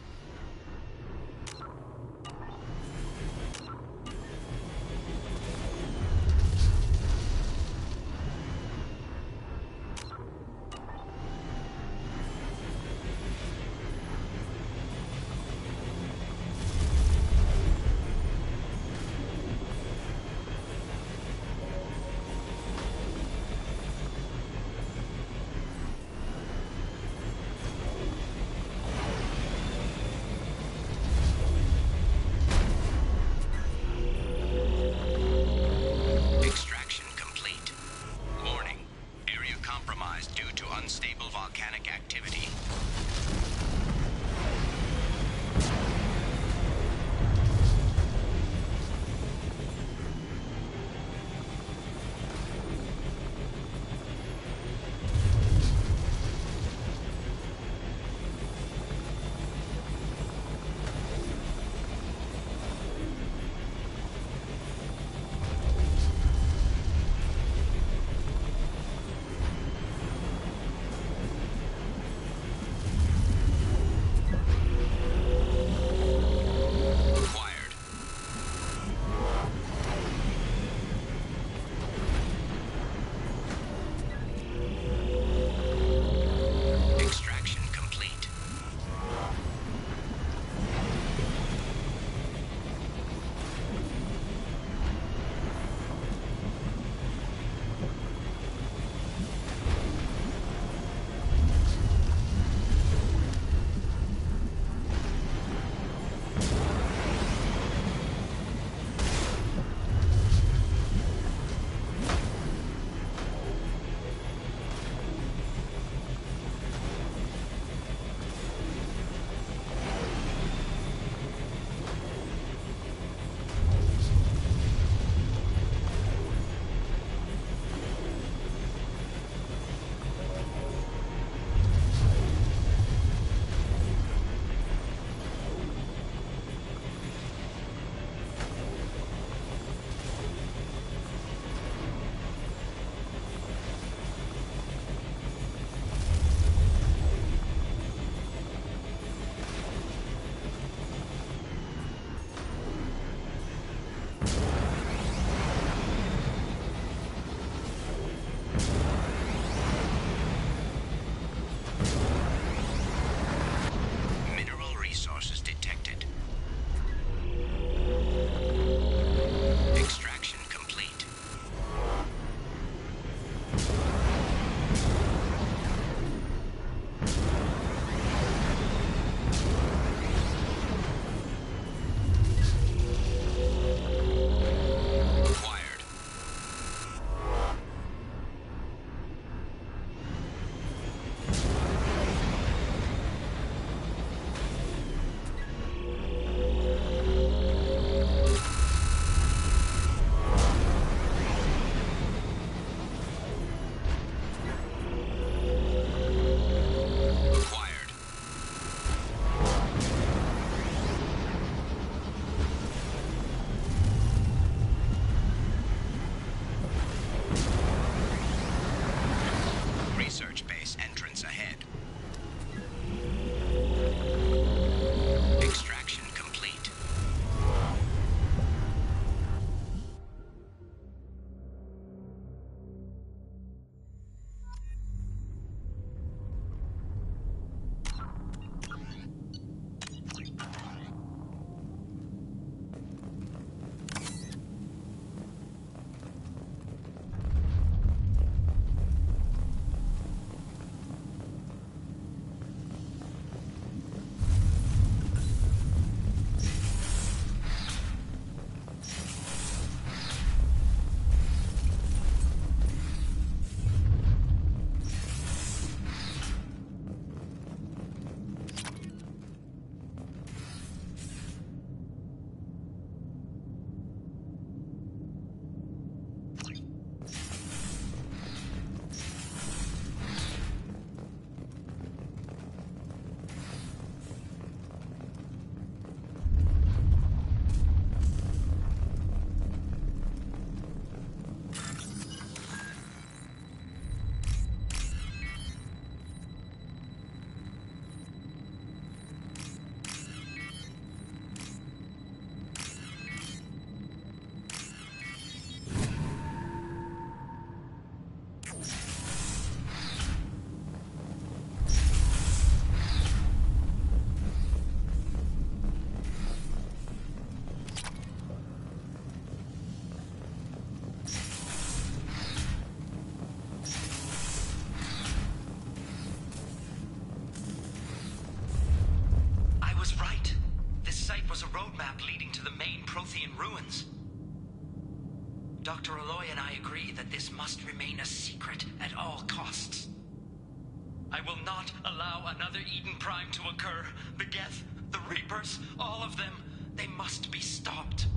leading to the main Prothean ruins. Dr. Aloy and I agree that this must remain a secret at all costs. I will not allow another Eden Prime to occur. The Geth, the Reapers, all of them, they must be stopped.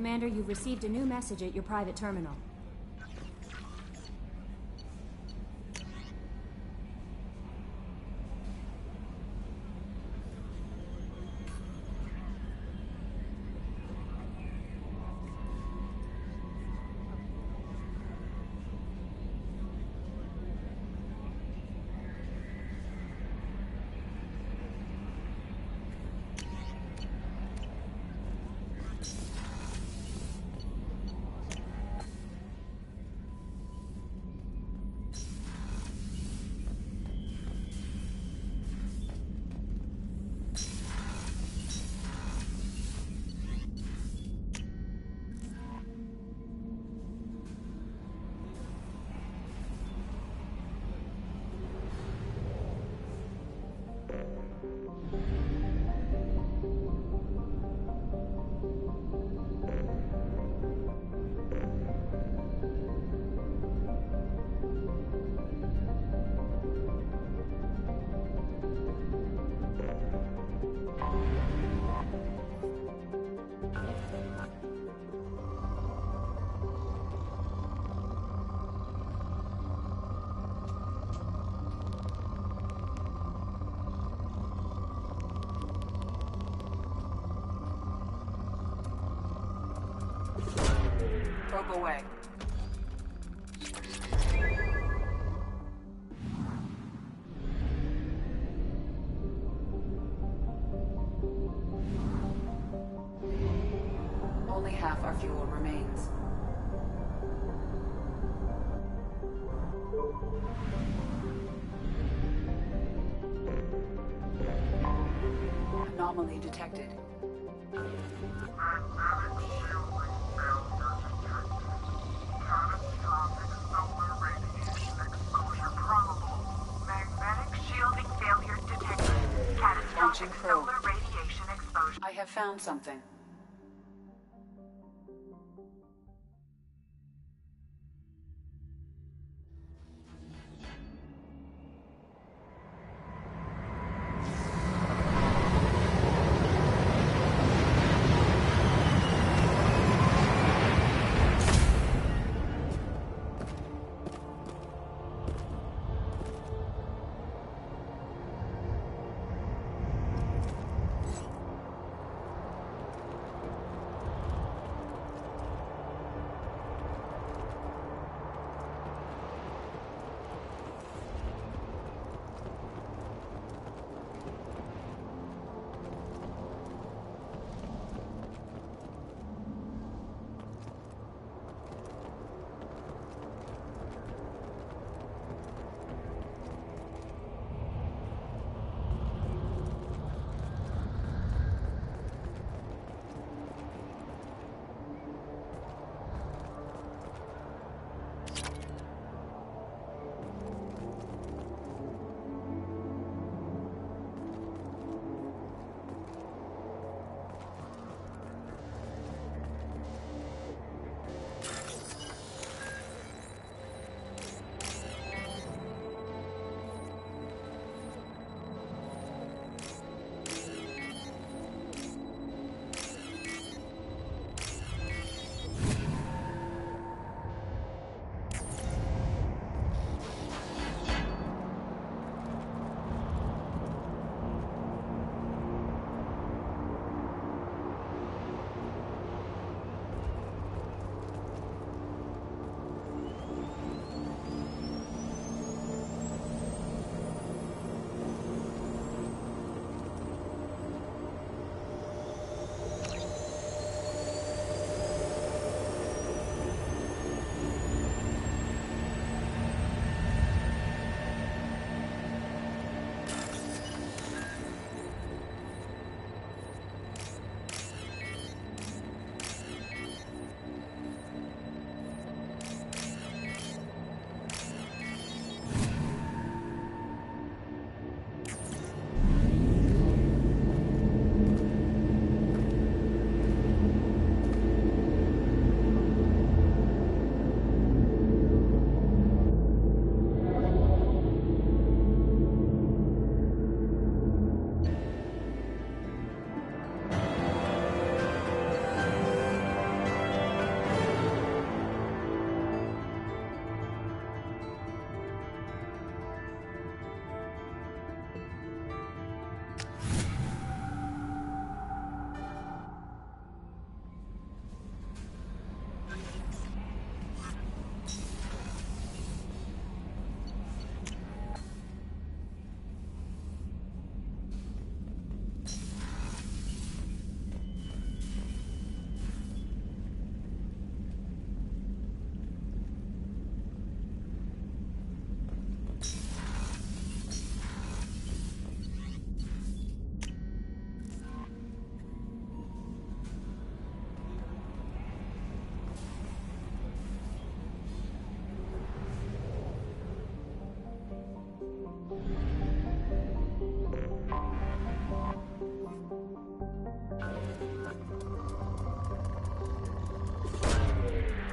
Commander, you've received a new message at your private terminal. Probe away. Only half our fuel remains. Anomaly detected. Launching probe. I have found something.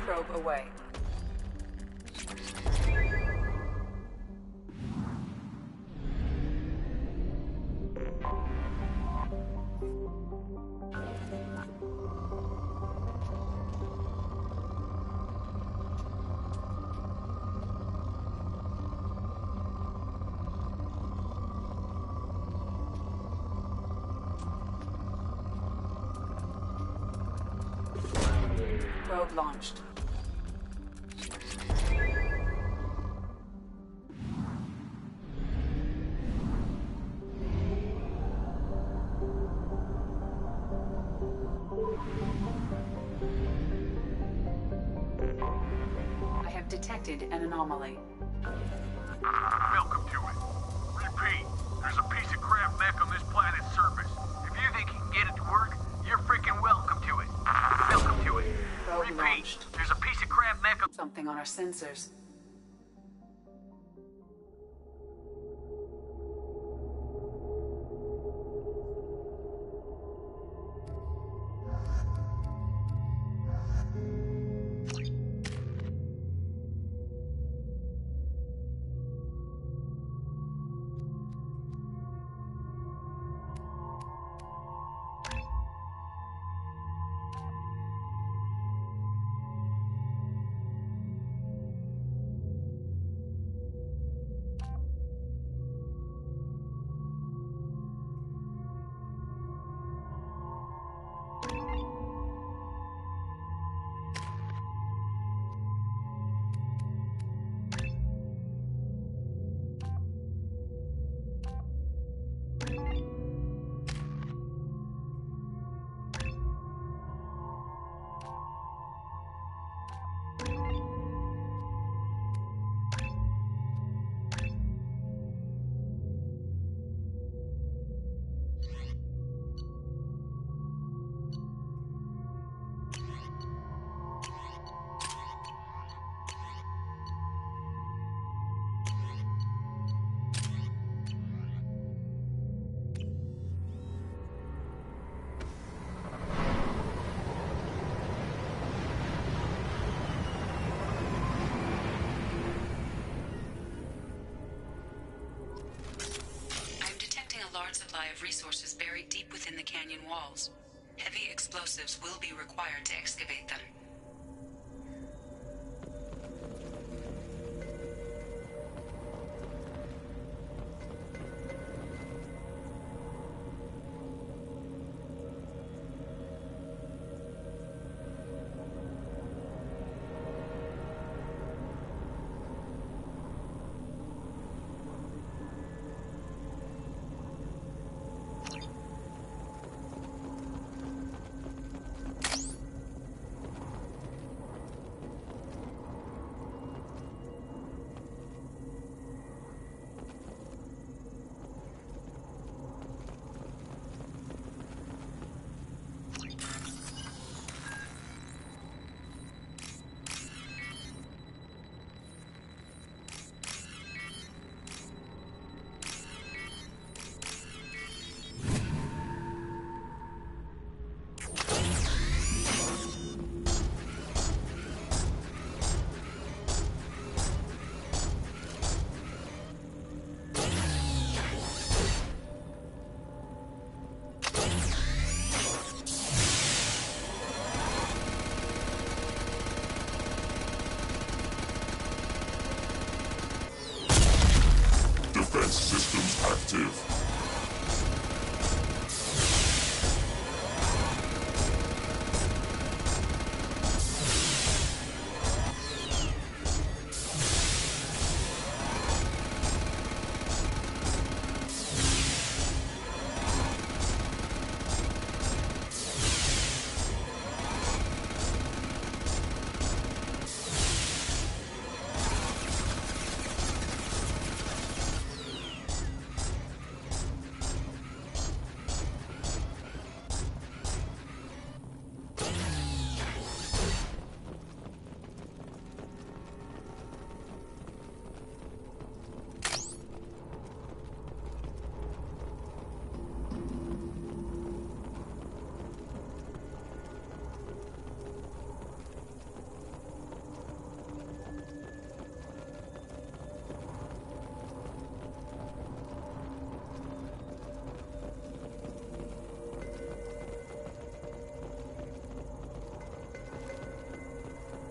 Probe away. Probe launched. Detected an anomaly. Welcome to it. Repeat, there's a piece of crap mech on this planet's surface. If you think you can get it to work, you're freaking welcome to it. Welcome to it. Repeat, there's a piece of crap mech on... Something on our sensors. Of resources buried deep within the canyon walls. Heavy explosives will be required to excavate them. Systems active.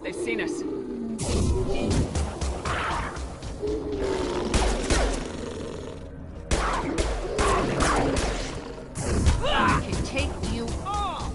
They've seen us. I can take you all.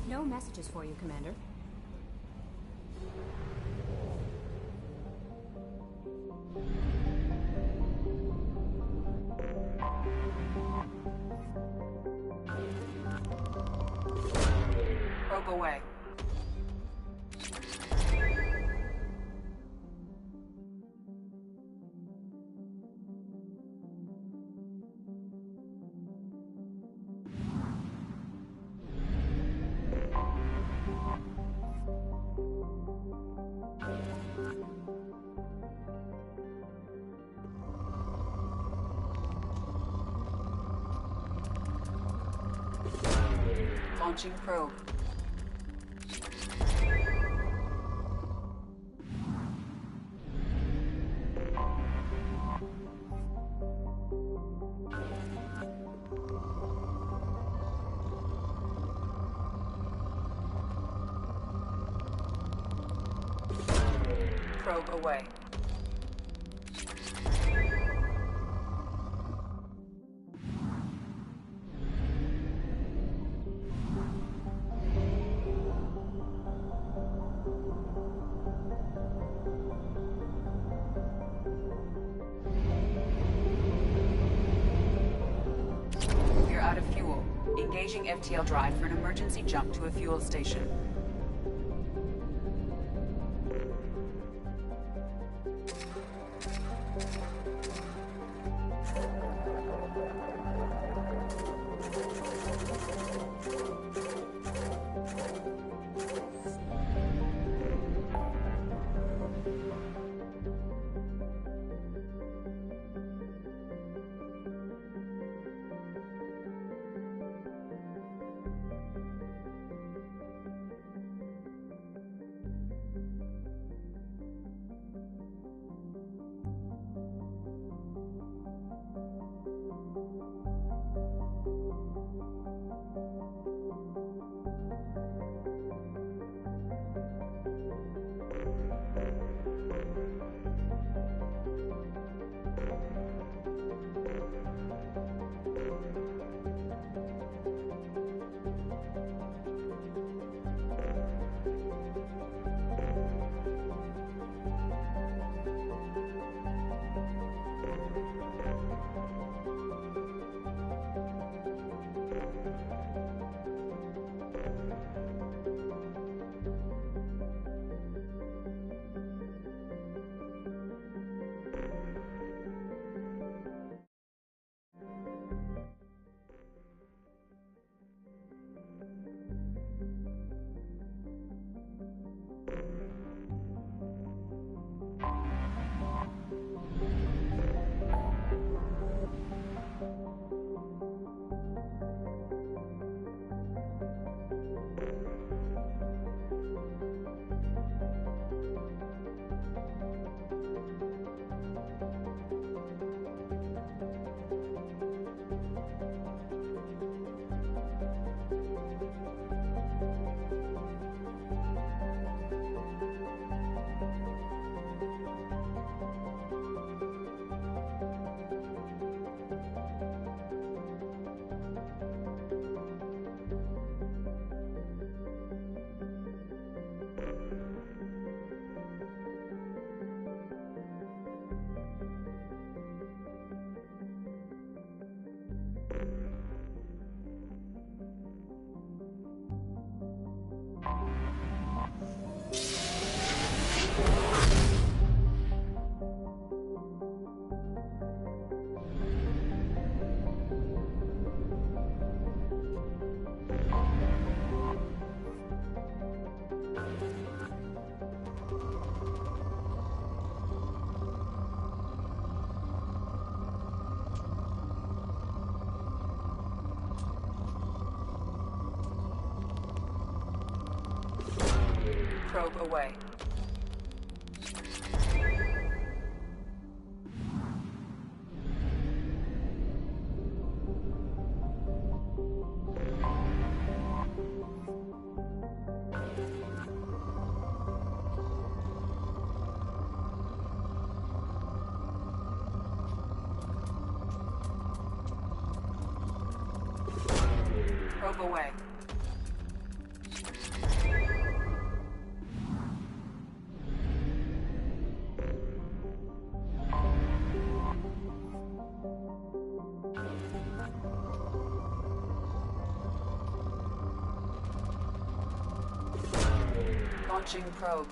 No messages for you, Commander. Probe away. Launching probe. Probe away. We're out of fuel. Engaging FTL drive for an emergency jump to a fuel station. Probe away. Probe away. Launching probe.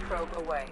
Probe away.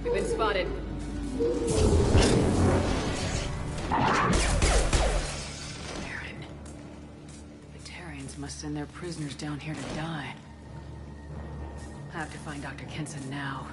We've been spotted. Baron. Batarians must send their prisoners down here to die. I have to find Dr. Kenson now.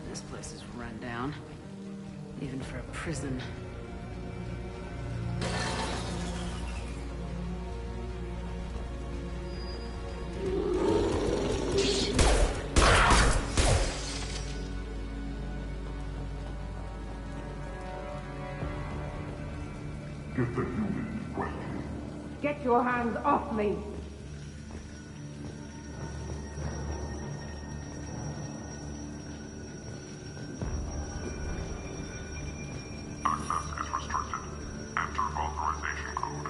This place is run down, even for a prison. Get the human in question. Get your hands off me! Access is restricted. Enter authorization code.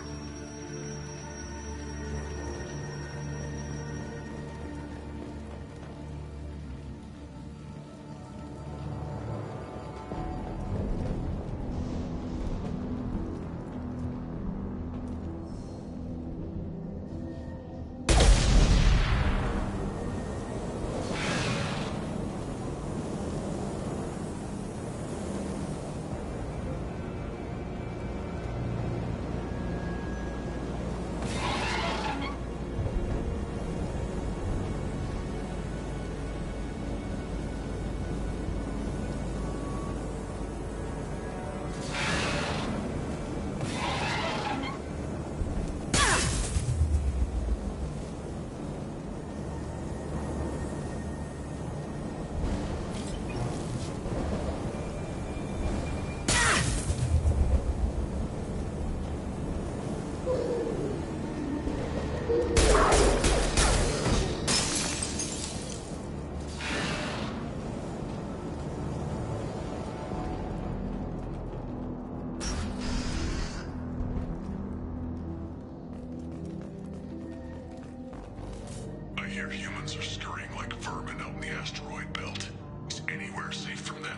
asteroid belt. Is anywhere safe from them?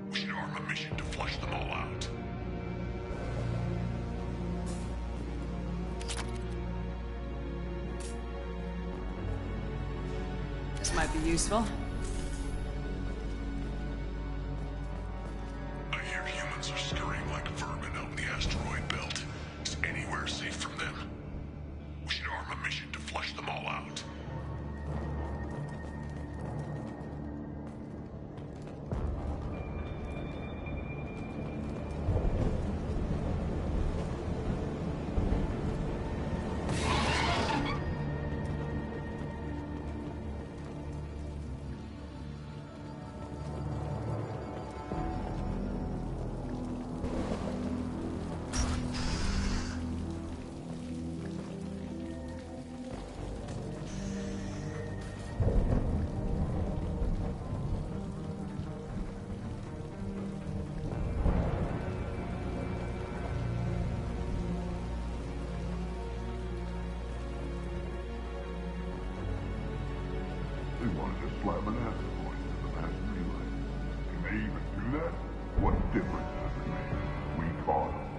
We should arm a mission to flush them all out. This might be useful. I hear humans are scurrying like vermin out in the asteroid belt. Is anywhere safe from them? We should arm a mission to flush them all out. They wanted to slam an asteroid into the mass relay. Can they even do that? What difference does it make? We caught them.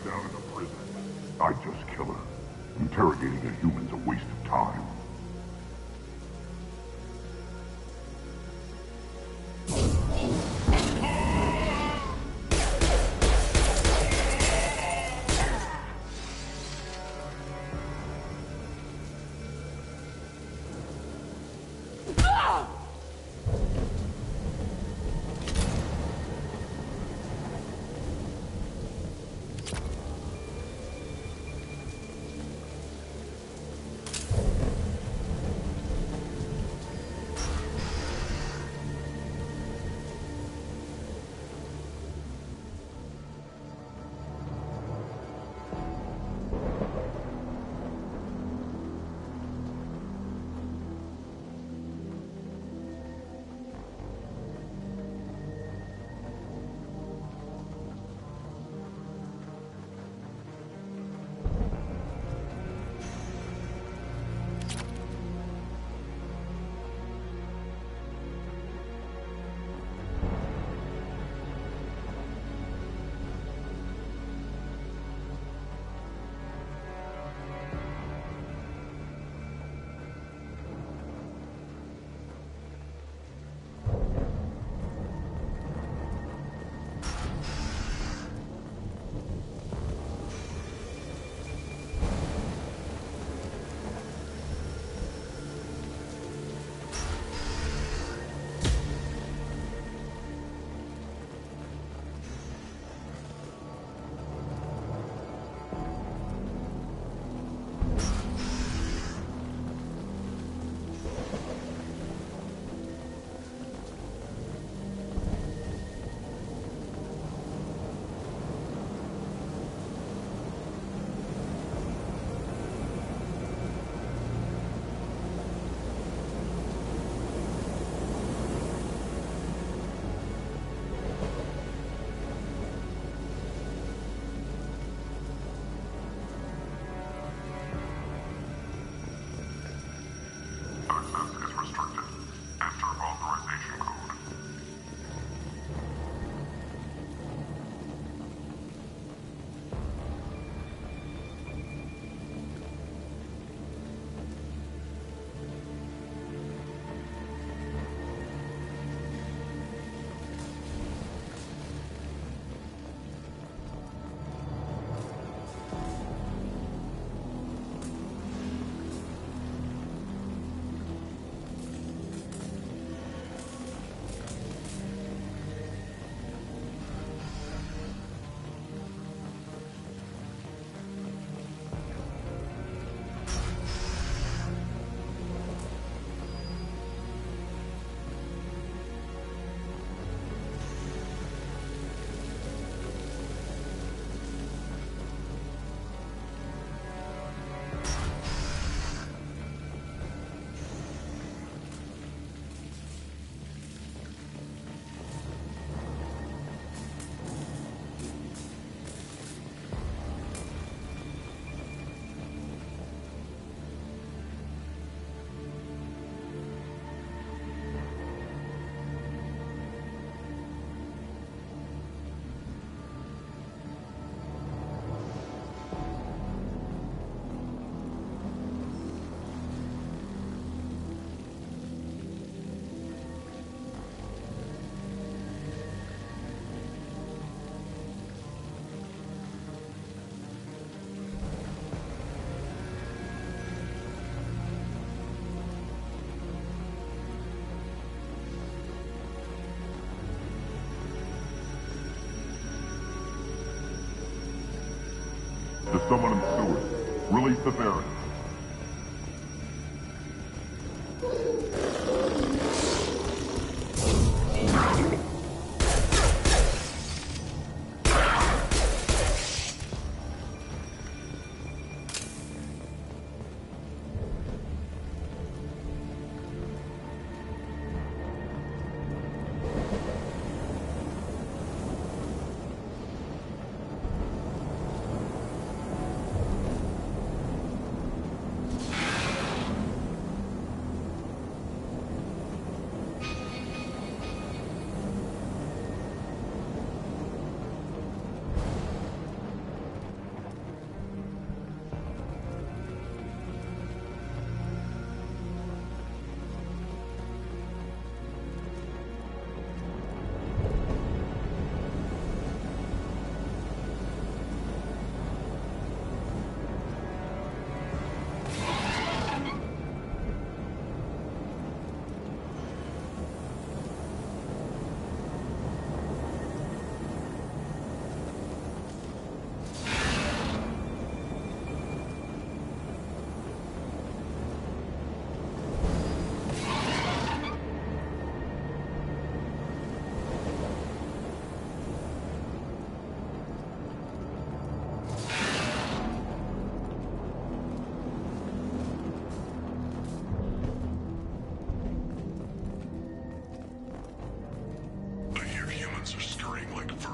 down in a prison. I'd just kill her. Interrogating a human's a waste of time. To someone in Stewart, release the Baron.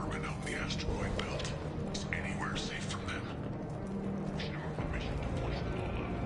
orbit of the asteroid belt. Is anywhere safe from them? We should have permission to flush them all out.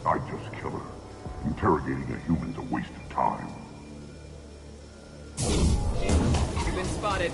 I just kill her. Interrogating a human's a waste of time. You've been spotted.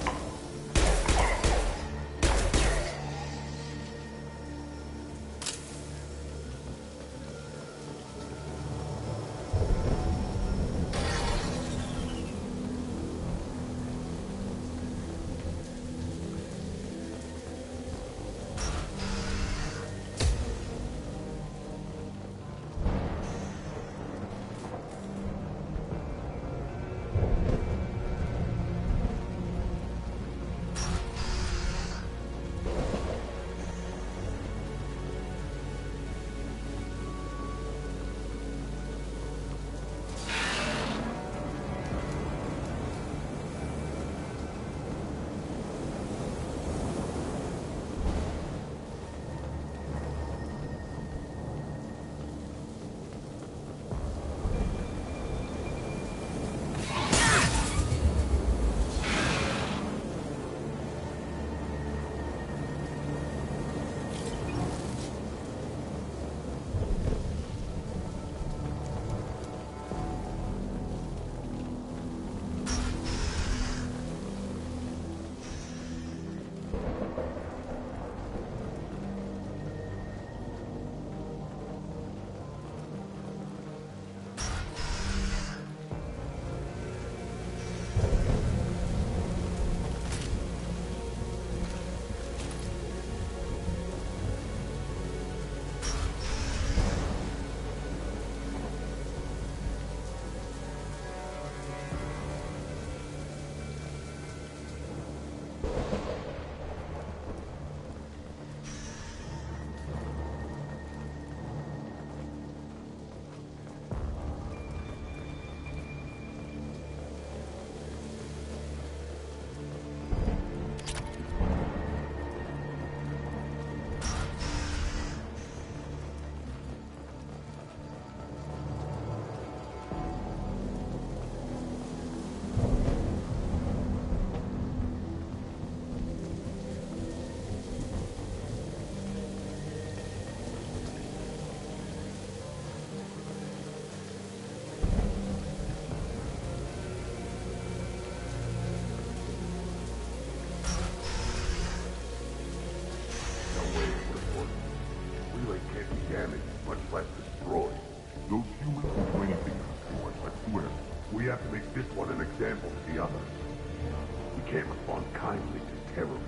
We can't respond kindly to terrorists.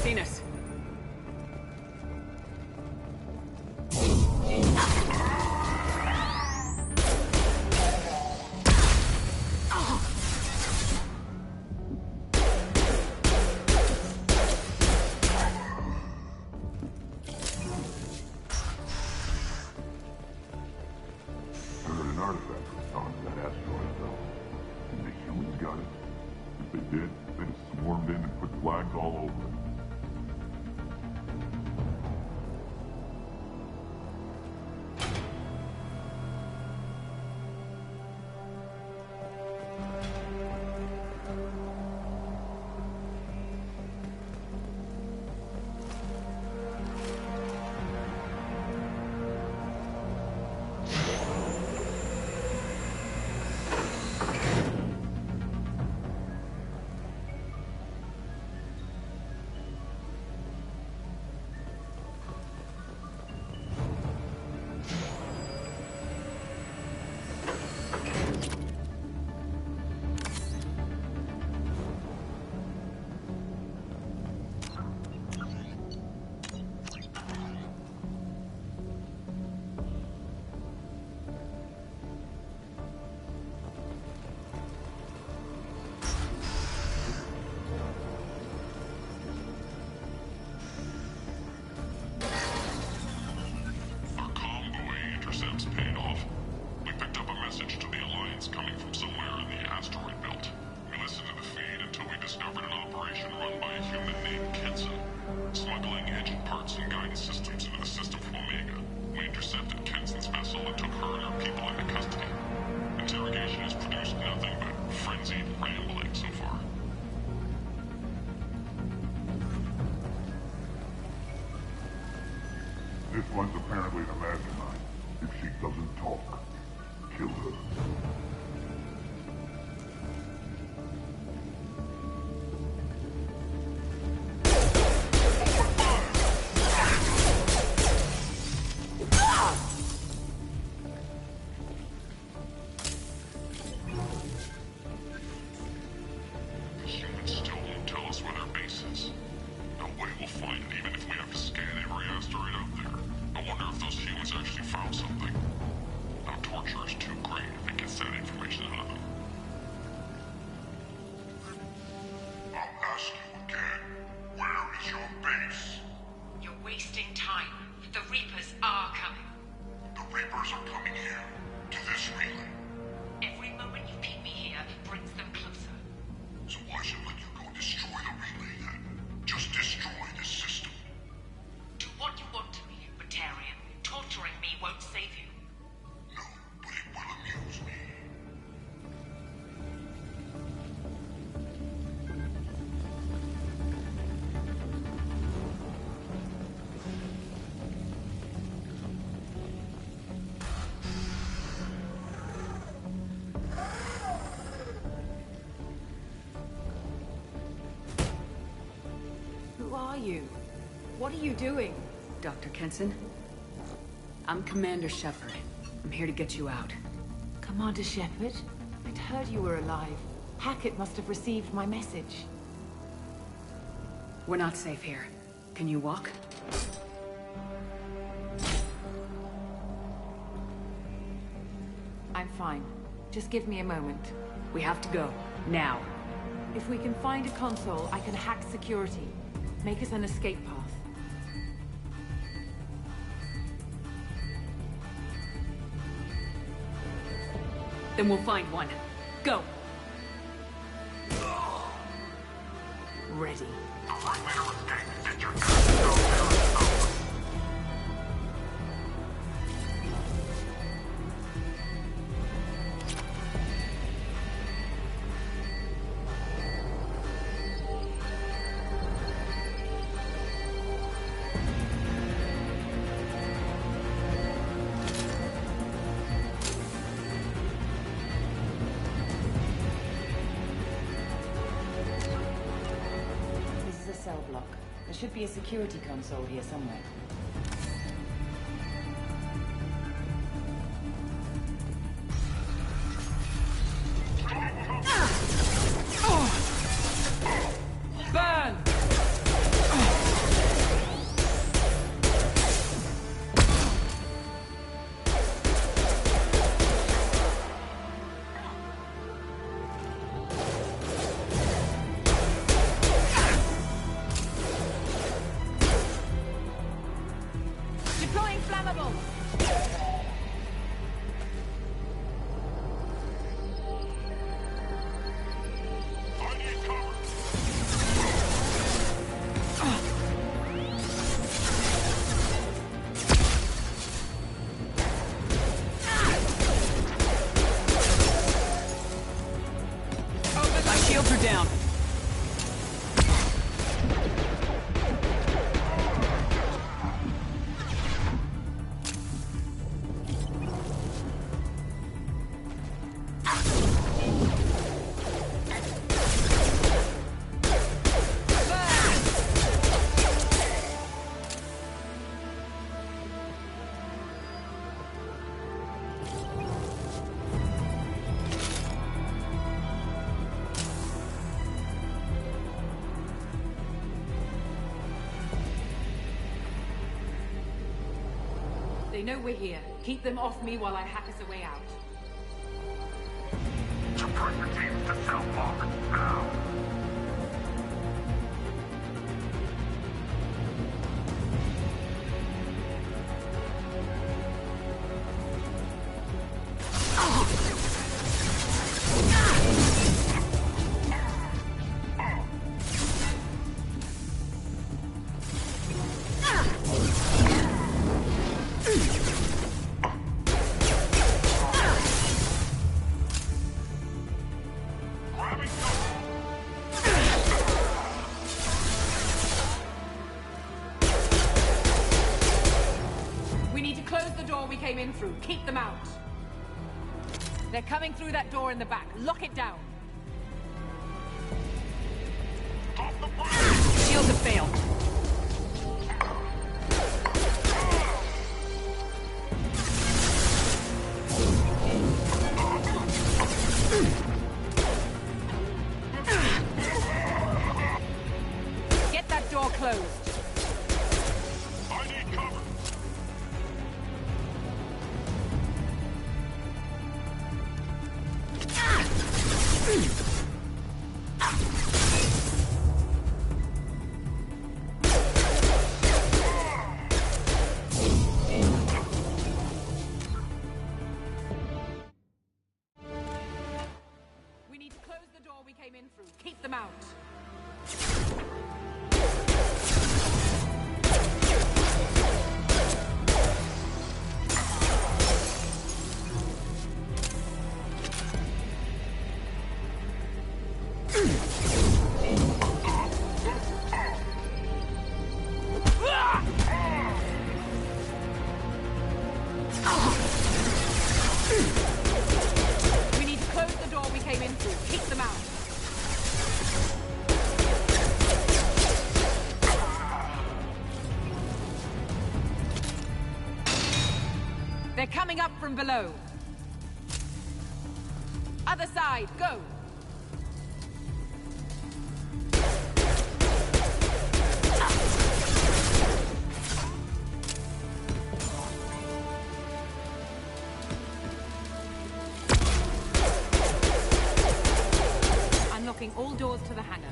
Seen us. An artifact was found in that asteroid belt. And the humans got it. If they did, they'd have swarmed in and put flags all over it. This one's apparently the mastermind. If she doesn't talk, kill her. Who are you? What are you doing? Dr. Kenson? I'm Commander Shepherd. I'm here to get you out. Commander Shepherd? I'd heard you were alive. Hackett must have received my message. We're not safe here. Can you walk? I'm fine. Just give me a moment. We have to go. Now. If we can find a console, I can hack security. Make us an escape path. Then we'll find one. Go! Ready. There should be a security console here somewhere. Burn! Deploying flammable! My shields are down. They know we're here. Keep them off me while I hack us a way out. Support the teams to cell block now. We need to close the door we came in through. Keep them out. They're coming through that door in the back. Lock it down. Shields have failed. Get that door closed. I need cover. We need to close the door we came in through. Keep them out. We need to close the door we came in through. Keep them out. They're coming up from below. Other side, go! Unlocking all doors to the hangar.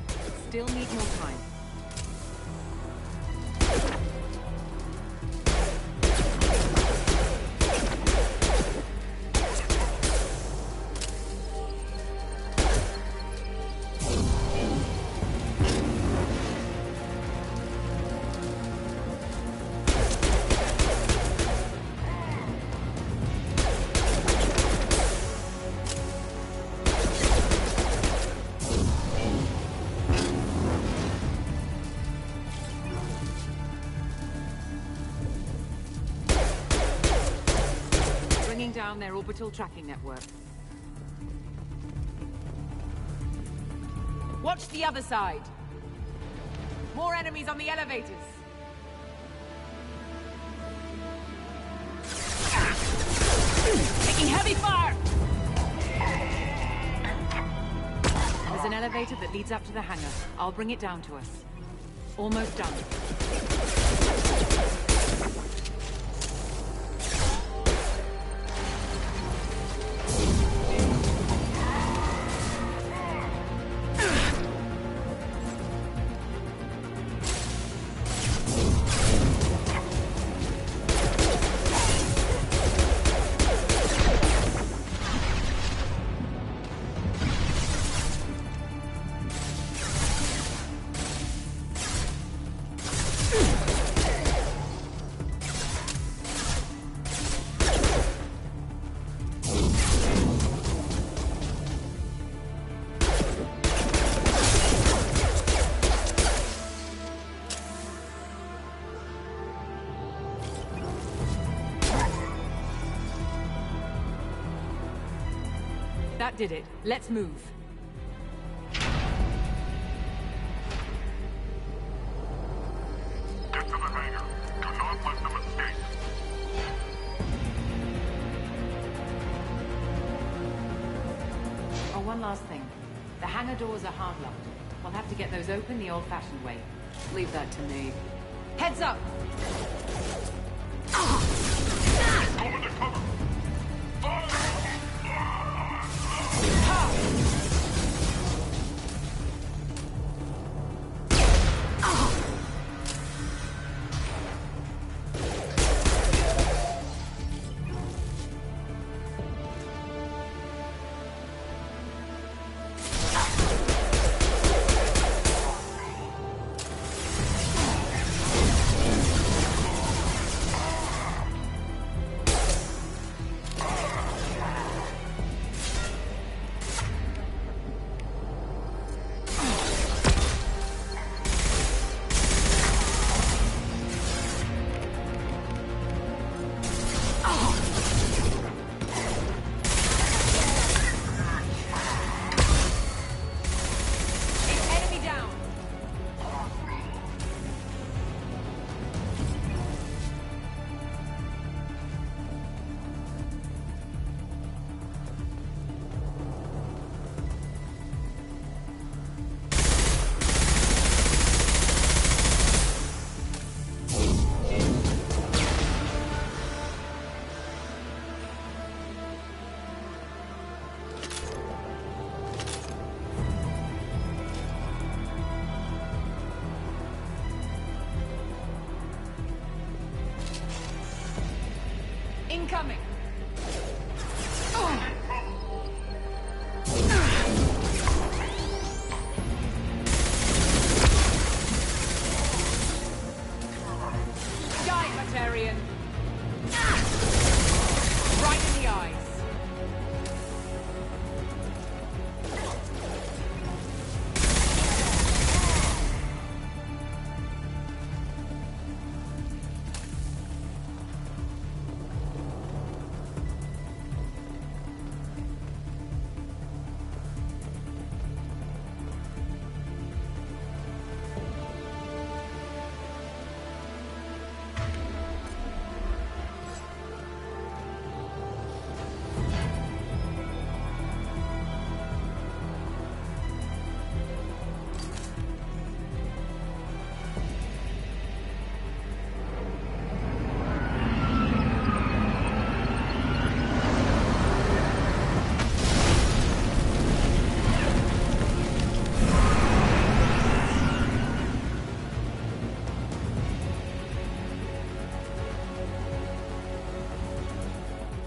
Still need more time. Down their orbital tracking network. Watch the other side. More enemies on the elevators. Taking heavy fire! There's an elevator that leads up to the hangar. I'll bring it down to us. Almost done. That did it. Let's move. Get to the hangar. Do not let them escape. Oh, one last thing. The hangar doors are hard-locked. We'll have to get those open the old-fashioned way. Leave that to me. Heads up! Over the cover. Incoming! Die, Batarian! Right in the eyes!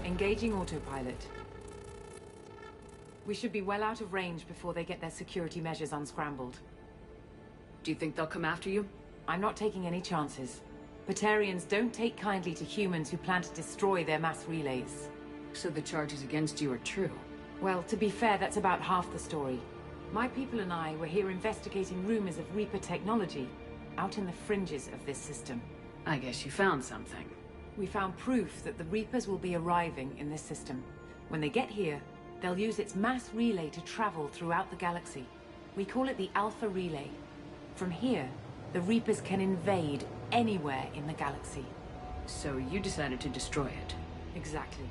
Engaging autopilot. We should be well out of range before they get their security measures unscrambled. Do you think they'll come after you? I'm not taking any chances. Batarians don't take kindly to humans who plan to destroy their mass relays. So the charges against you are true? Well, to be fair, that's about half the story. My people and I were here investigating rumors of Reaper technology, out in the fringes of this system. I guess you found something. We found proof that the Reapers will be arriving in this system. When they get here, they'll use its mass relay to travel throughout the galaxy. We call it the Alpha Relay. From here, the Reapers can invade anywhere in the galaxy. So you decided to destroy it? Exactly.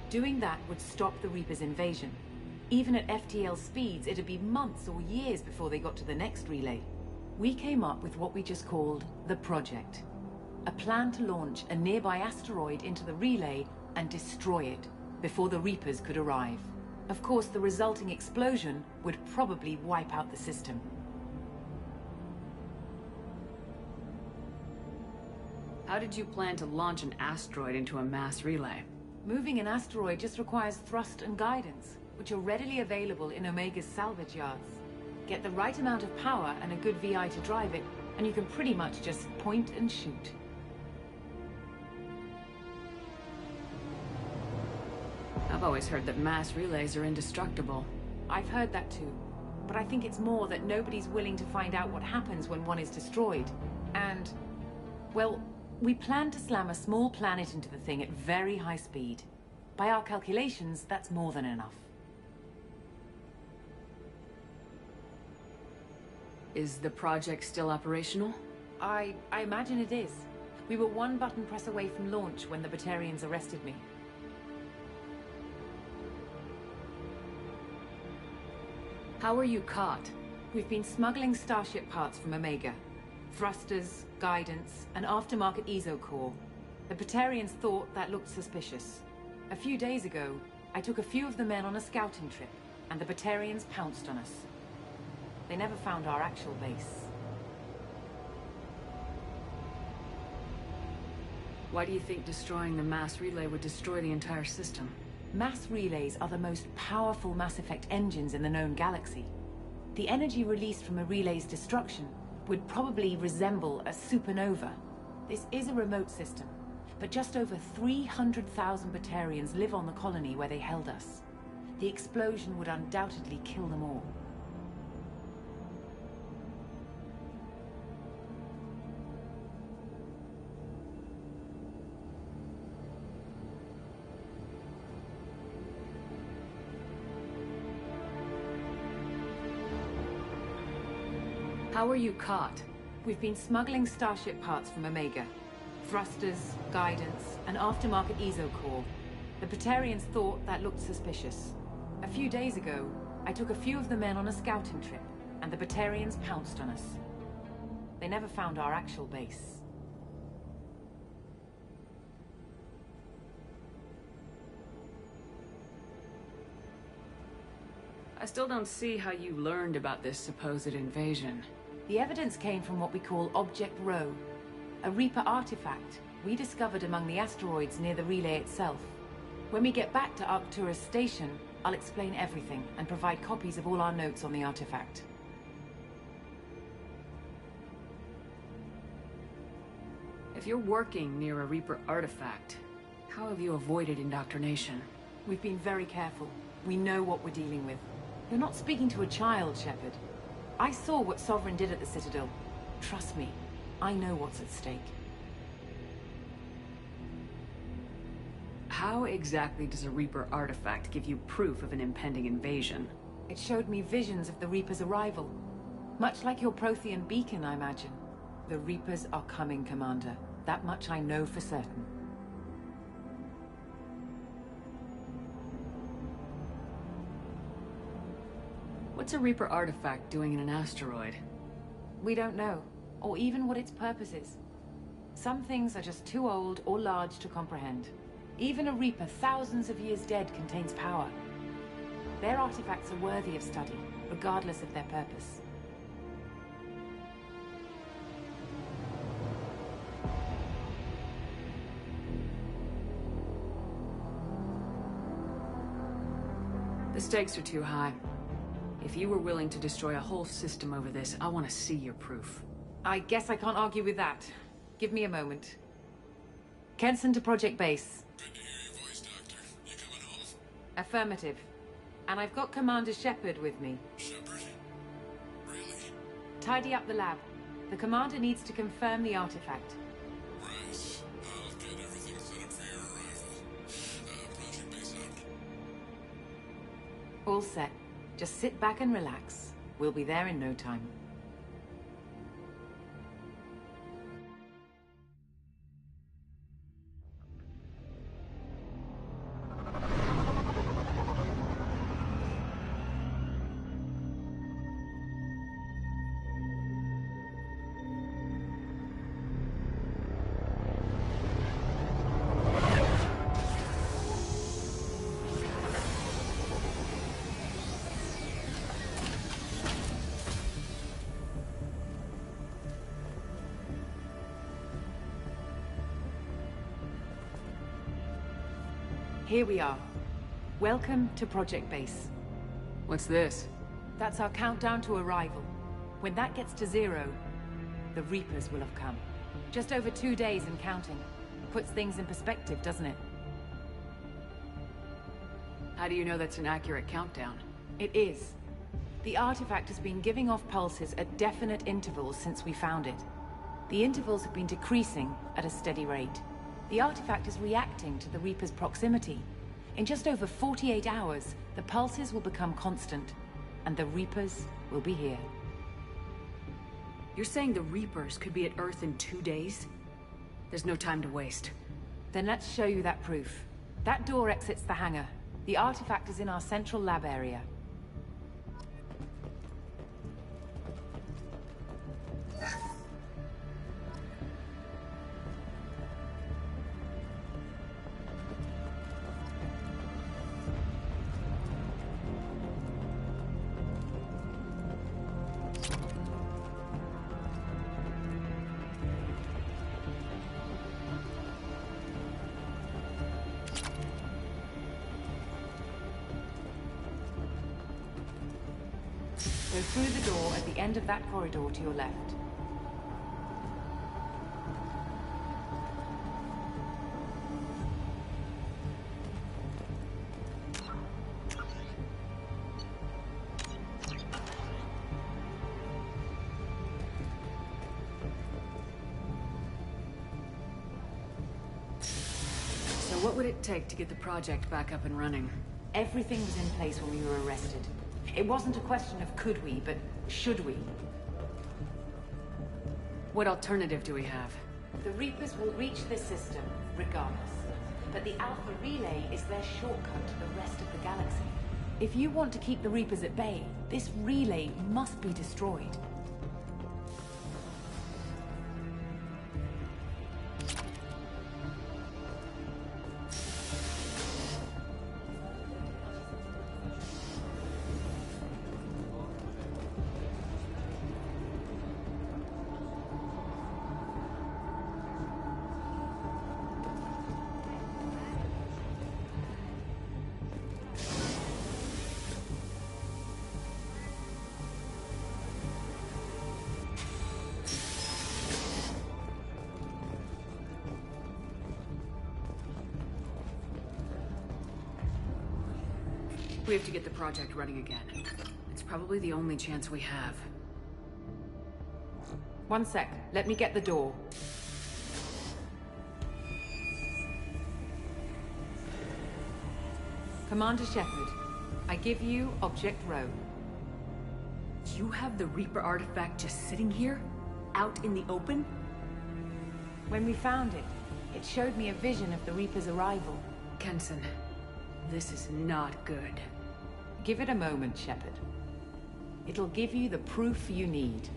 Doing that would stop the Reapers' invasion. Even at FTL speeds, it'd be months or years before they got to the next relay. We came up with what we just called the Project. A plan to launch a nearby asteroid into the relay and destroy it before the Reapers could arrive. Of course, the resulting explosion would probably wipe out the system. How did you plan to launch an asteroid into a mass relay? Moving an asteroid just requires thrust and guidance, which are readily available in Omega's salvage yards. Get the right amount of power and a good VI to drive it, and you can pretty much just point and shoot. I've always heard that mass relays are indestructible. I've heard that too. But I think it's more that nobody's willing to find out what happens when one is destroyed. And, well, we plan to slam a small planet into the thing at very high speed. By our calculations, that's more than enough. Is the project still operational? I imagine it is. We were one button press away from launch when the Batarians arrested me. How were you caught? We've been smuggling Starship parts from Omega. Thrusters, guidance, and aftermarket ESO core. The Batarians thought that looked suspicious. A few days ago, I took a few of the men on a scouting trip, and the Batarians pounced on us. They never found our actual base. Why do you think destroying the mass relay would destroy the entire system? Mass relays are the most powerful Mass Effect engines in the known galaxy. The energy released from a relay's destruction would probably resemble a supernova. This is a remote system, but just over 300,000 Batarians live on the colony where they held us. The explosion would undoubtedly kill them all. How were you caught? We've been smuggling Starship parts from Omega. Thrusters, guidance, and aftermarket ESO core. The Batarians thought that looked suspicious. A few days ago, I took a few of the men on a scouting trip, and the Batarians pounced on us. They never found our actual base. I still don't see how you learned about this supposed invasion. The evidence came from what we call Object Rho, a Reaper artifact we discovered among the asteroids near the relay itself. When we get back to Arcturus Station, I'll explain everything and provide copies of all our notes on the artifact. If you're working near a Reaper artifact, how have you avoided indoctrination? We've been very careful. We know what we're dealing with. You're not speaking to a child, Shepherd. I saw what Sovereign did at the Citadel. Trust me, I know what's at stake. How exactly does a Reaper artifact give you proof of an impending invasion? It showed me visions of the Reaper's arrival. Much like your Prothean beacon, I imagine. The Reapers are coming, Commander. That much I know for certain. What's a Reaper artifact doing in an asteroid? We don't know, or even what its purpose is. Some things are just too old or large to comprehend. Even a Reaper thousands of years dead contains power. Their artifacts are worthy of study, regardless of their purpose. The stakes are too high. If you were willing to destroy a whole system over this, I want to see your proof. I guess I can't argue with that. Give me a moment. Kenson to Project Base. Good to hear your voice, Doctor. You coming home? Affirmative. And I've got Commander Shepherd with me. Shepherd? Really? Tidy up the lab. The Commander needs to confirm the artifact. Right. I'll get everything set up for your arrival. Project Base out. All set. Just sit back and relax. We'll be there in no time. Here we are. Welcome to Project Base. What's this? That's our countdown to arrival. When that gets to 0, the Reapers will have come. Just over 2 days and counting. Puts things in perspective, doesn't it? How do you know that's an accurate countdown? It is. The artifact has been giving off pulses at definite intervals since we found it. The intervals have been decreasing at a steady rate. The artifact is reacting to the Reaper's proximity. In just over 48 hours, the pulses will become constant, and the Reapers will be here. You're saying the Reapers could be at Earth in 2 days? There's no time to waste. Then let's show you that proof. That door exits the hangar. The artifact is in our central lab area. Go through the door at the end of that corridor to your left. So what would it take to get the project back up and running? Everything was in place when we were arrested. It wasn't a question of could we, but should we? What alternative do we have? The Reapers will reach this system, regardless. But the Alpha Relay is their shortcut to the rest of the galaxy. If you want to keep the Reapers at bay, this relay must be destroyed. We have to get the project running again. It's probably the only chance we have. 1 sec. Let me get the door. Commander Shepherd, I give you Object Row. You have the Reaper artifact just sitting here? Out in the open? When we found it, it showed me a vision of the Reaper's arrival. Kenson, this is not good. Give it a moment, Shepherd. It'll give you the proof you need.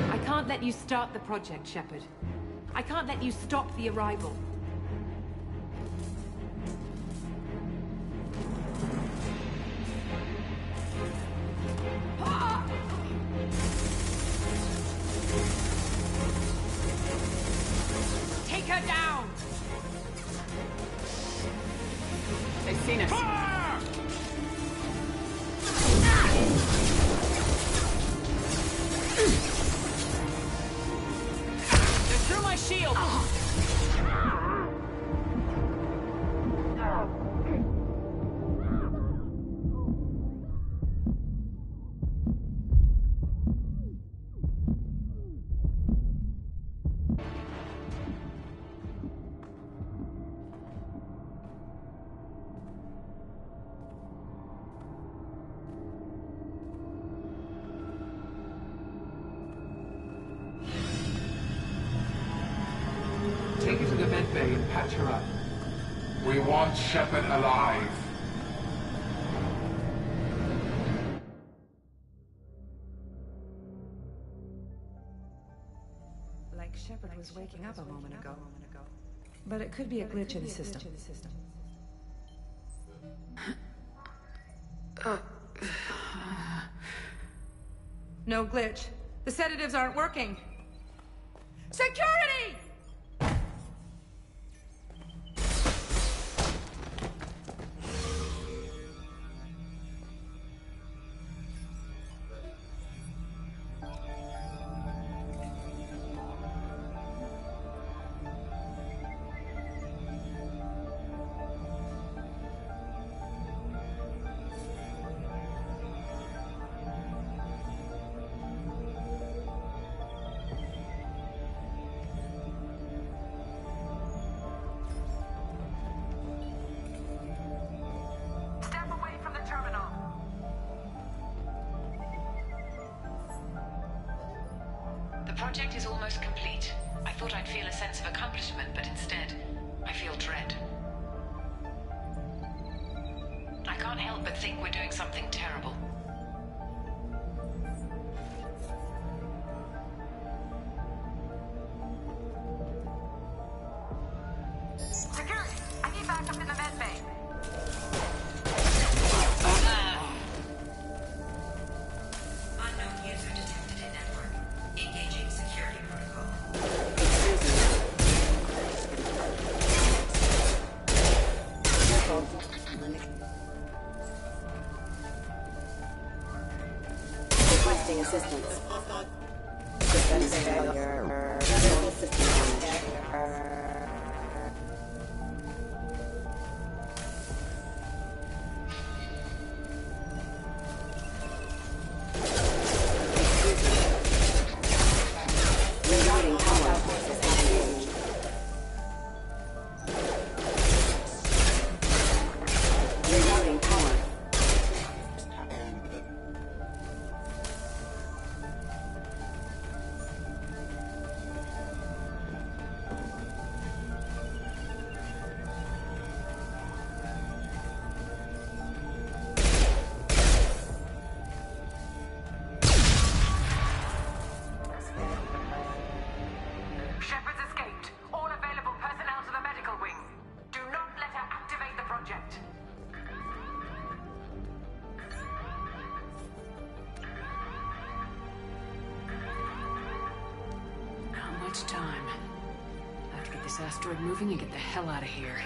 I can't let you start the project, Shepherd. I can't let you stop the arrival. Take her down! They've seen us. They're through my shield! Take her to the med bay and patch her up. We want Shepherd alive. Like Shepherd was waking up a moment ago. But it could be a glitch in the system. No glitch. The sedatives aren't working. Security! The project is almost complete. I thought I'd feel a sense of accomplishment, but instead, I feel dread. I can't help but think we're doing something terrible. Security! I need backup in the med bay. Unknown user detected in network. Engaging security protocol. Requesting assistance. Systems failure. System damage. Shepherd's escaped. All available personnel to the medical wing. Do not let her activate the project. Not much time. After this asteroid moving and get the hell out of here.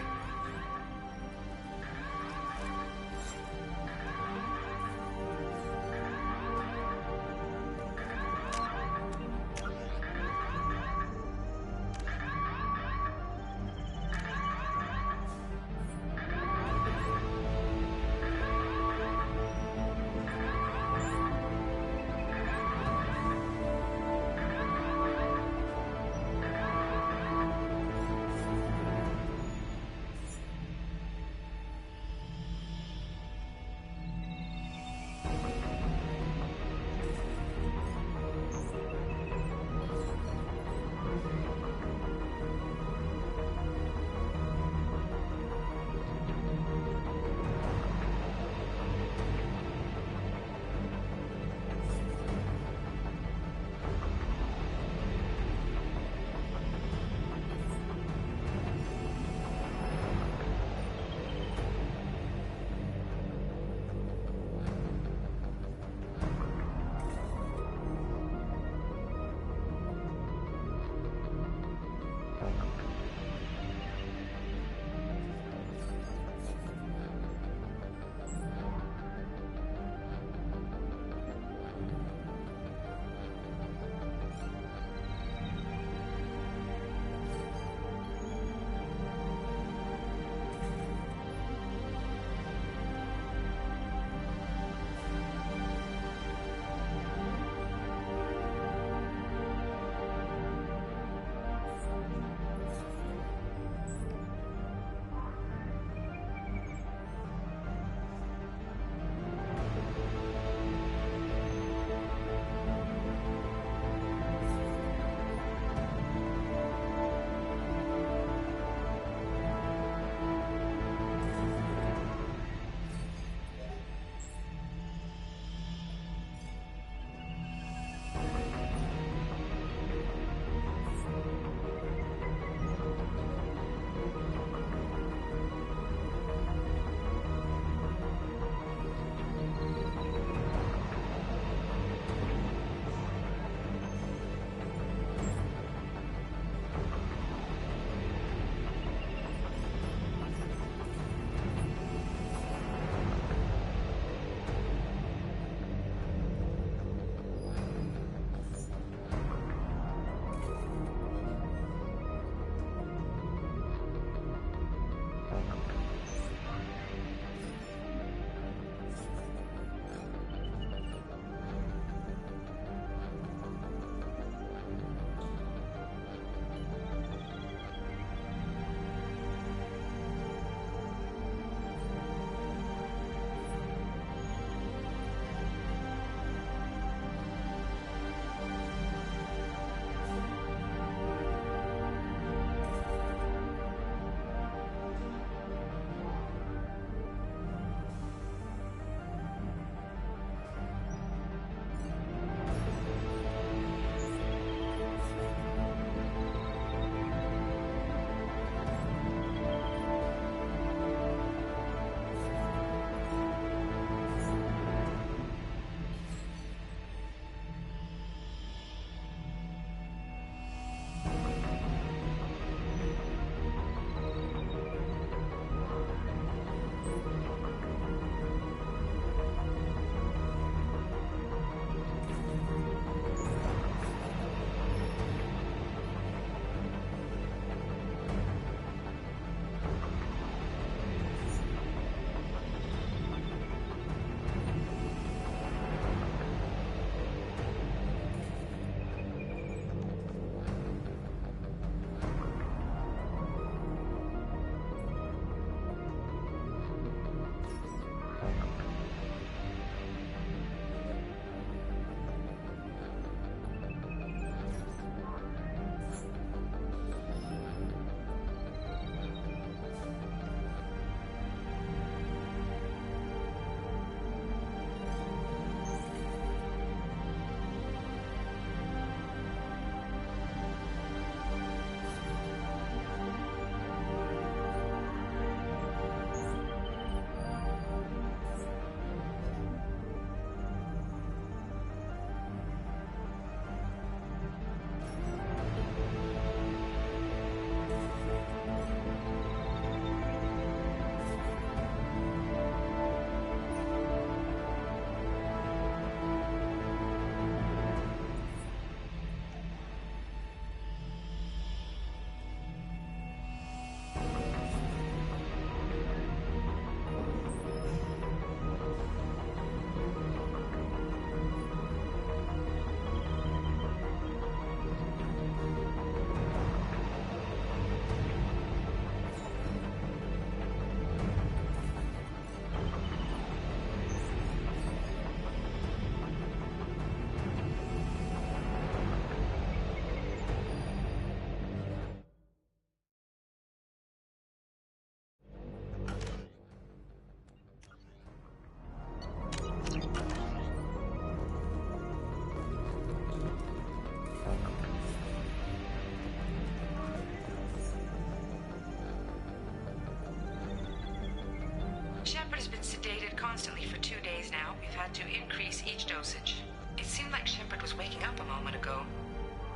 sedated constantly for 2 days now. We've had to increase each dosage. It seemed like Shepherd was waking up a moment ago,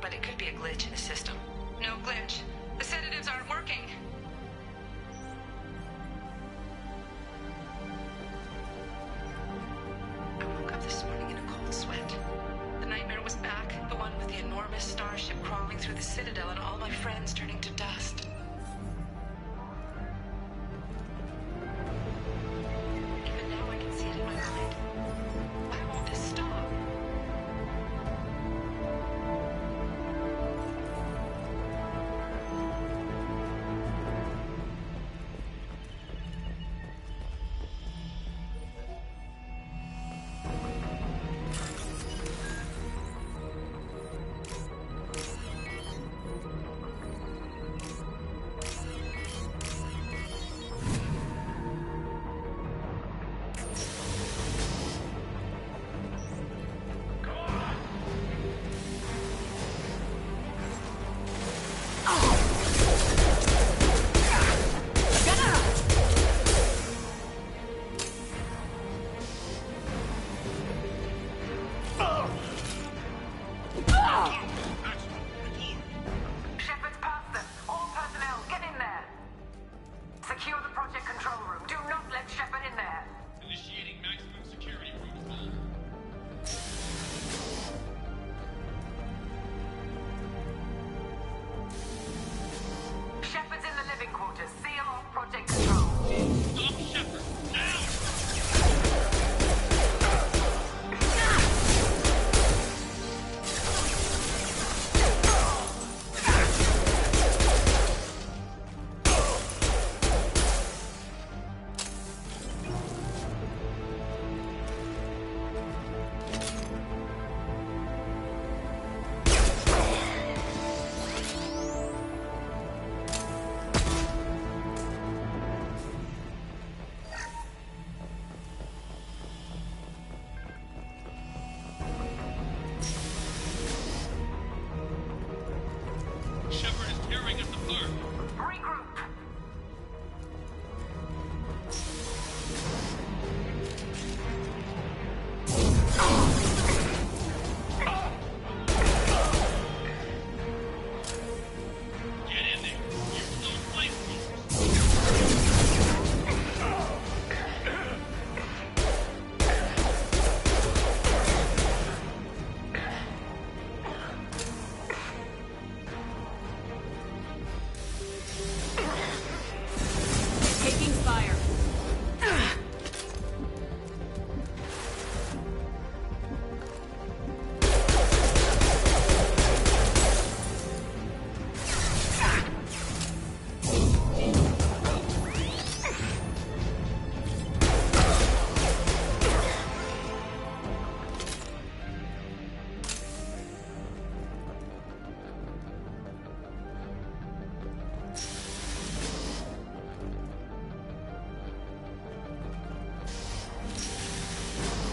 but it could be a glitch in the system. No glitch. The sedatives aren't working. I woke up this morning in a cold sweat. The nightmare was back, the one with the enormous starship crawling through the Citadel and all my friends turning to dust. Even now I can see it in my mind. Why won't this stop?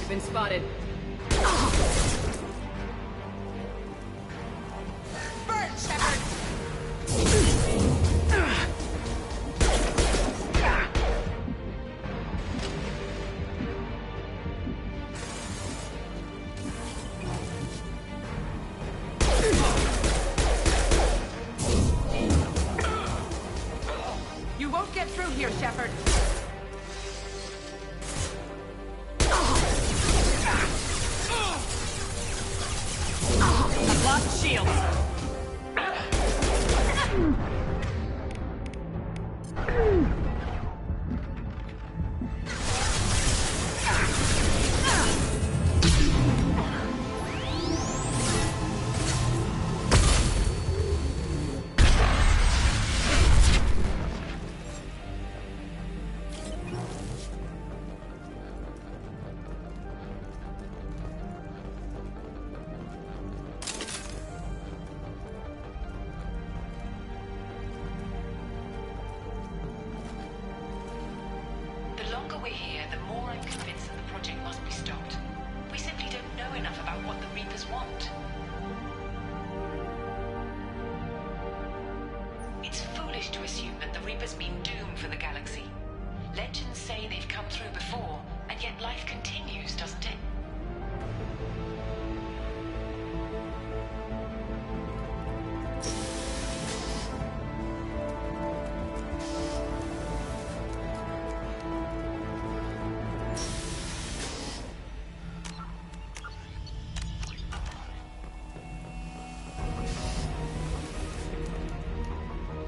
Been spotted. Burn, Shepherd! You won't get through here, Shepherd. Lost shield. Legends say they've come through before, and yet life continues, doesn't it?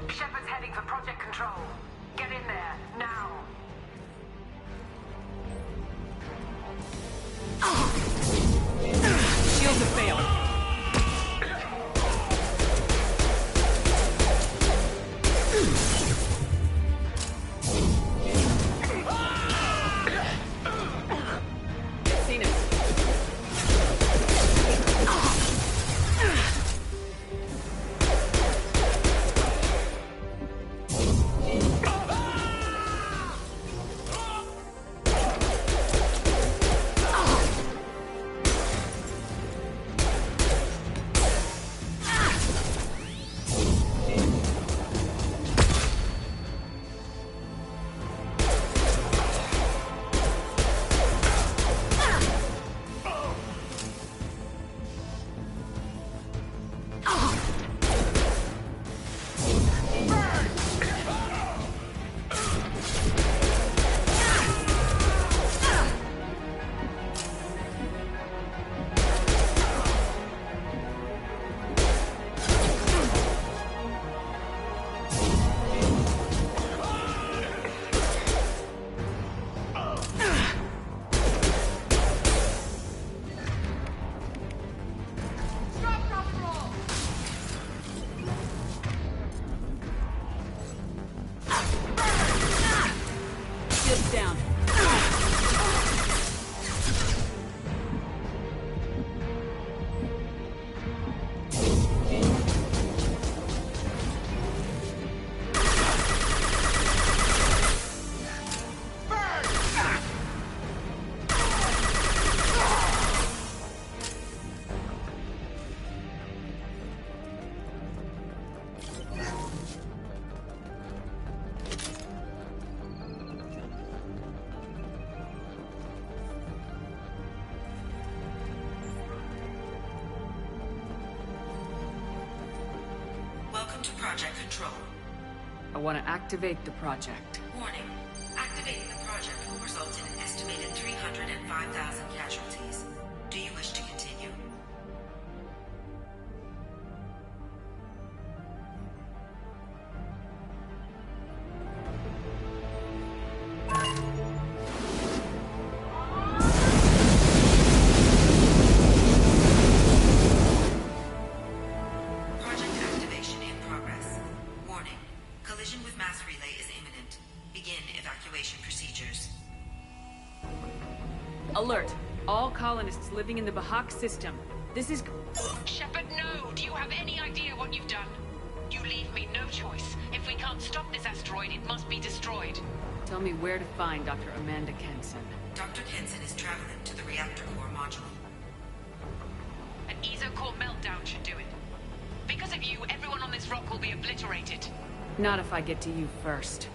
Shepherd's heading for Project Control. Get in there, now! Shields have failed. They've seen us. Shields down. Welcome to Project Control. I want to activate the project. Warning. Activating the project will result in an estimated 305,000 casualties. Do you wish to continue? Project activation in progress. Warning. Collision with mass relay is imminent. Begin evacuation procedures. Alert! All colonists living in the Bahak system. This is... Shepherd, no! Do you have any idea what you've done? You leave me no choice. If we can't stop this asteroid, it must be destroyed. Tell me where to find Dr. Amanda Kenson. Dr. Kenson is traveling to the reactor core module. An ESO-core meltdown should do it. Because of you, everyone on this rock will be obliterated. Not if I get to you first.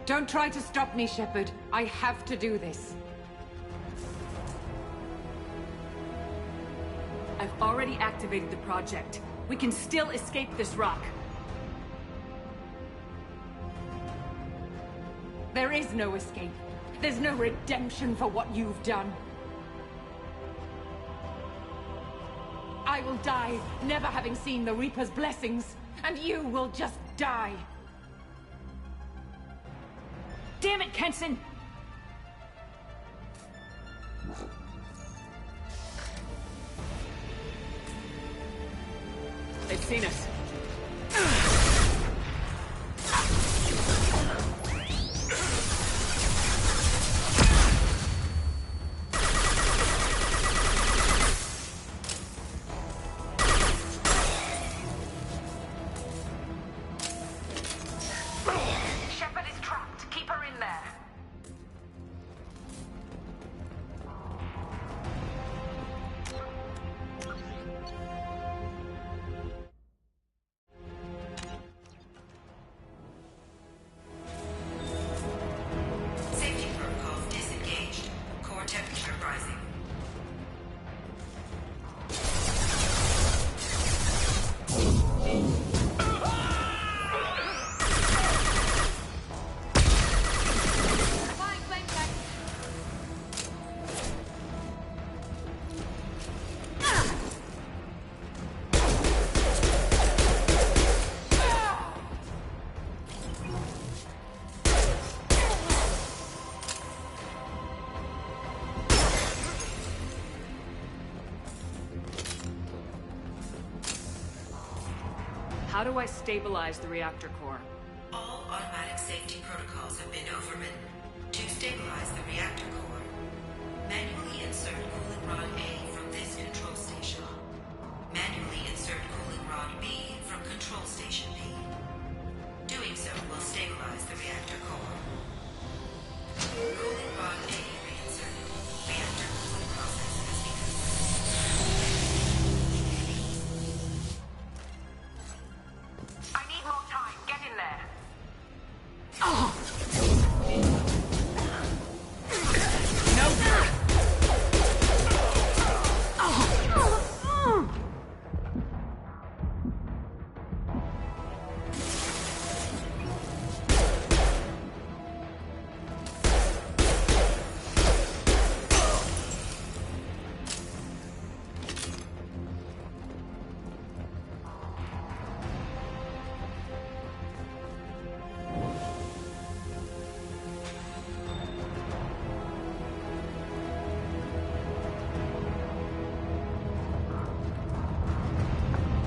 Don't try to stop me, Shepherd. I have to do this. I've already activated the project. We can still escape this rock. There is no escape. There's no redemption for what you've done. I will die, never having seen the Reaper's blessings, and you will just die. Damn it, Kenson! They've seen us. How do I stabilize the reactor core? All automatic safety protocols have been overridden. To stabilize the reactor core, manually insert cooling rod A from this control station. Manually insert cooling rod B from control station B. Doing so will stabilize the reactor core. Cooling rod A reinserted. Reactor cooling process has begun. I need more time. Get in there.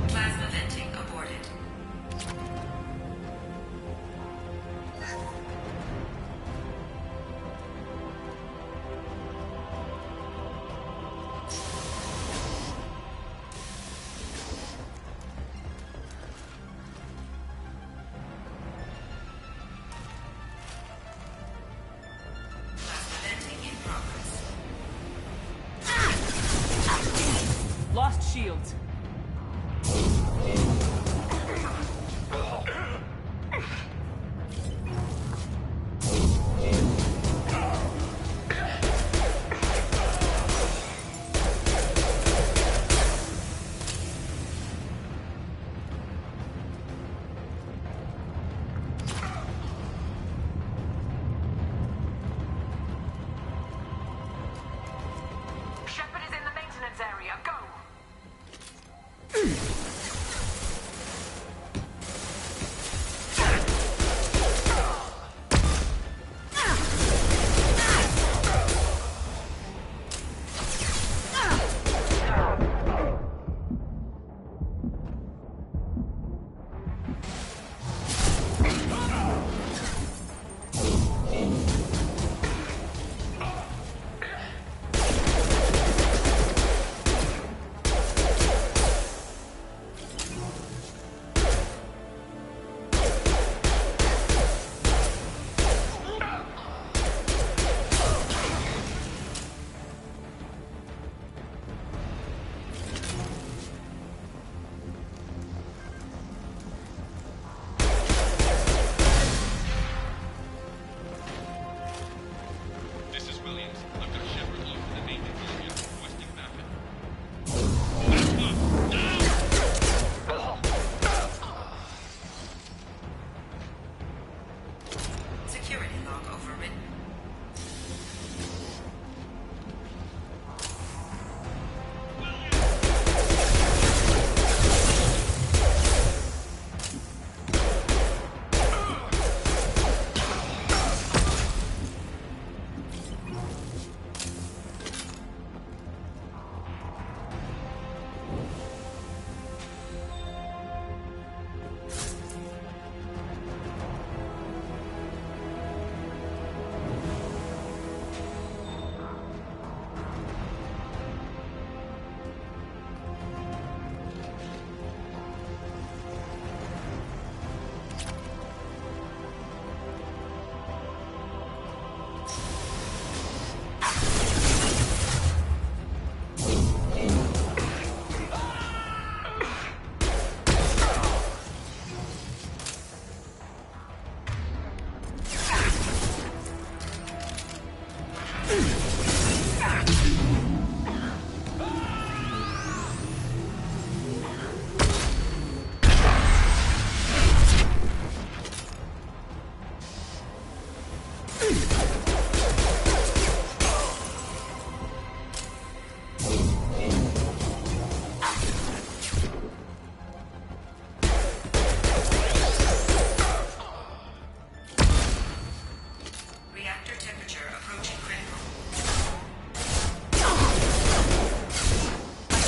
Plasma venting aborted. Plasma venting in progress. Lost shields. Shepherd is in the maintenance area. Go! This is Williams. I've got Shepherd locked in the maintenance area, requesting backup. Security log overridden.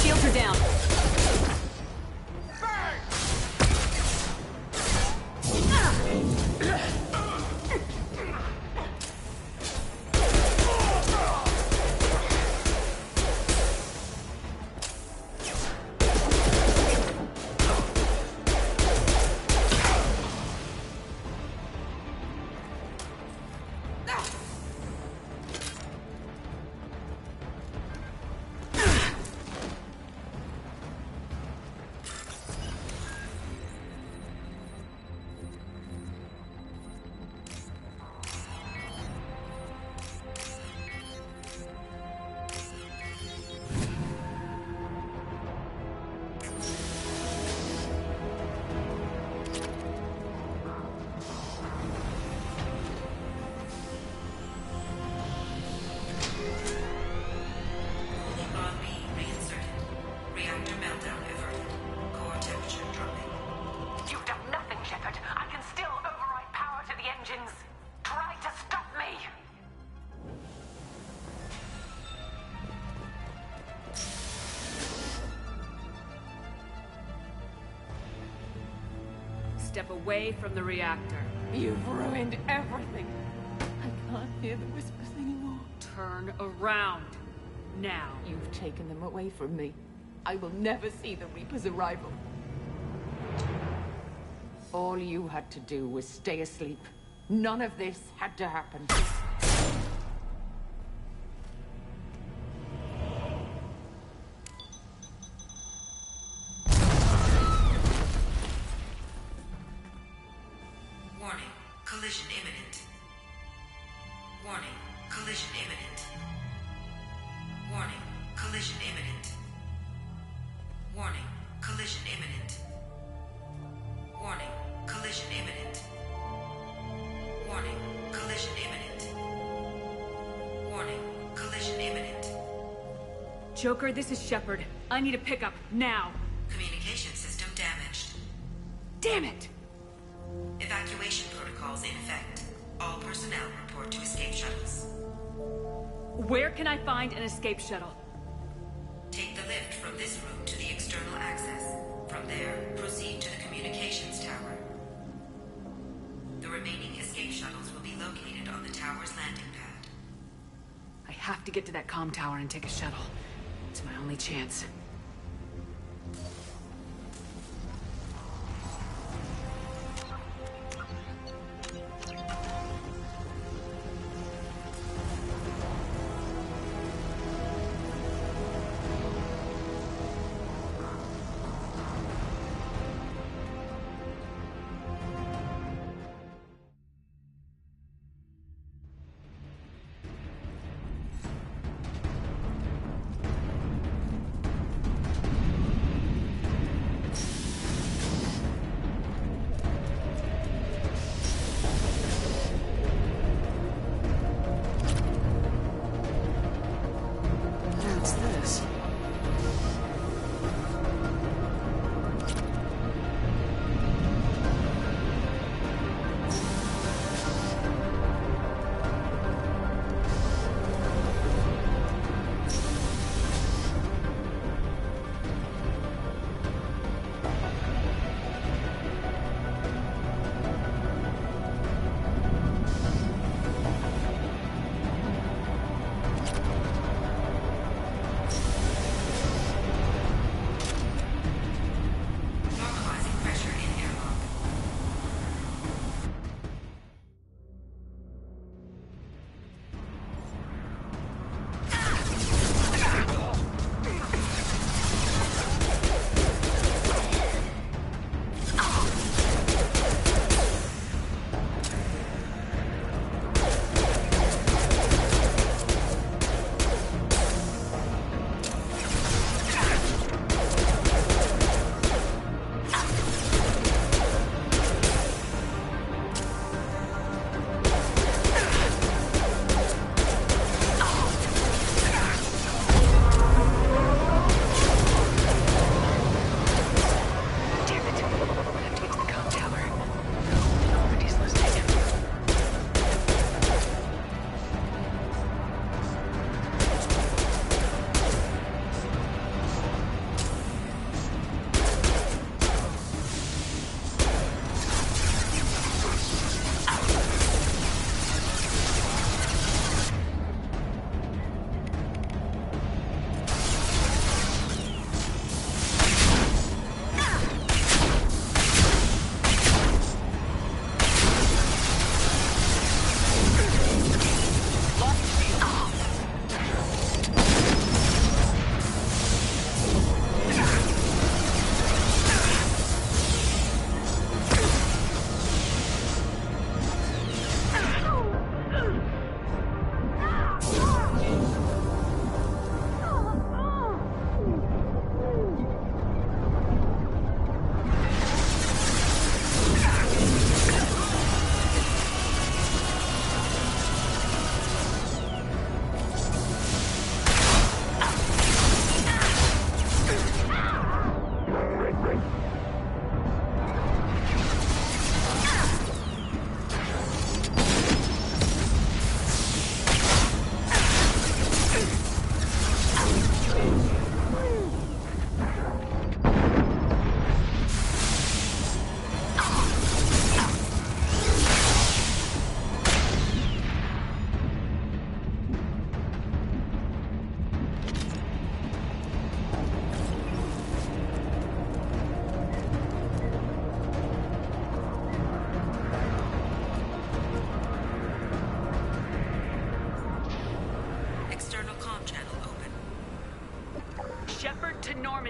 Shields are down. step away from the reactor. You've ruined everything. I can't hear the whispers anymore. Turn around. Now. You've taken them away from me. I will never see the Reaper's arrival. All you had to do was stay asleep. None of this had to happen. Warning, collision imminent. Warning, collision imminent. Warning, collision imminent. Warning, collision imminent. Warning, collision imminent. Warning, collision imminent. Warning, collision imminent. Joker, this is Shepherd. I need a pickup, now. Communication system damaged. Damn it! Evacuation protocols in effect. All personnel report to escape shuttles. Where can I find an escape shuttle? Take the lift from this room to the external access. From there, proceed to the communications tower. The remaining escape shuttles will be located on the tower's landing pad. I have to get to that comm tower and take a shuttle. It's my only chance.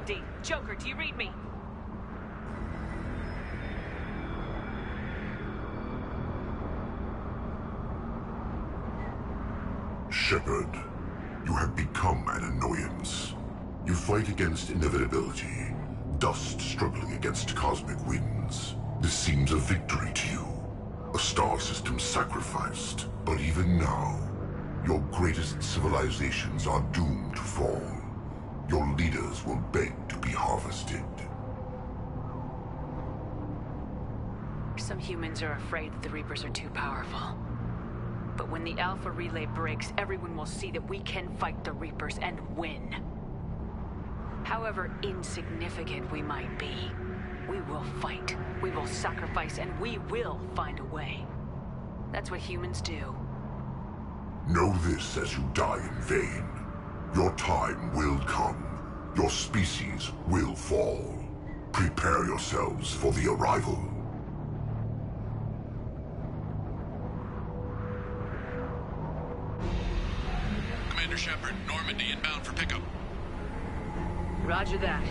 Normandy. Joker, do you read me? Shepherd, you have become an annoyance. You fight against inevitability, dust struggling against cosmic winds. This seems a victory to you, a star system sacrificed. But even now, your greatest civilizations are doomed to fall. Your leaders will beg to be harvested. Some humans are afraid that the Reapers are too powerful. But when the Alpha Relay breaks, everyone will see that we can fight the Reapers and win. However insignificant we might be, we will fight, we will sacrifice, and we will find a way. That's what humans do. Know this as you die in vain. Your time will come. Your species will fall. Prepare yourselves for the arrival. Commander Shepherd, Normandy inbound for pickup. Roger that.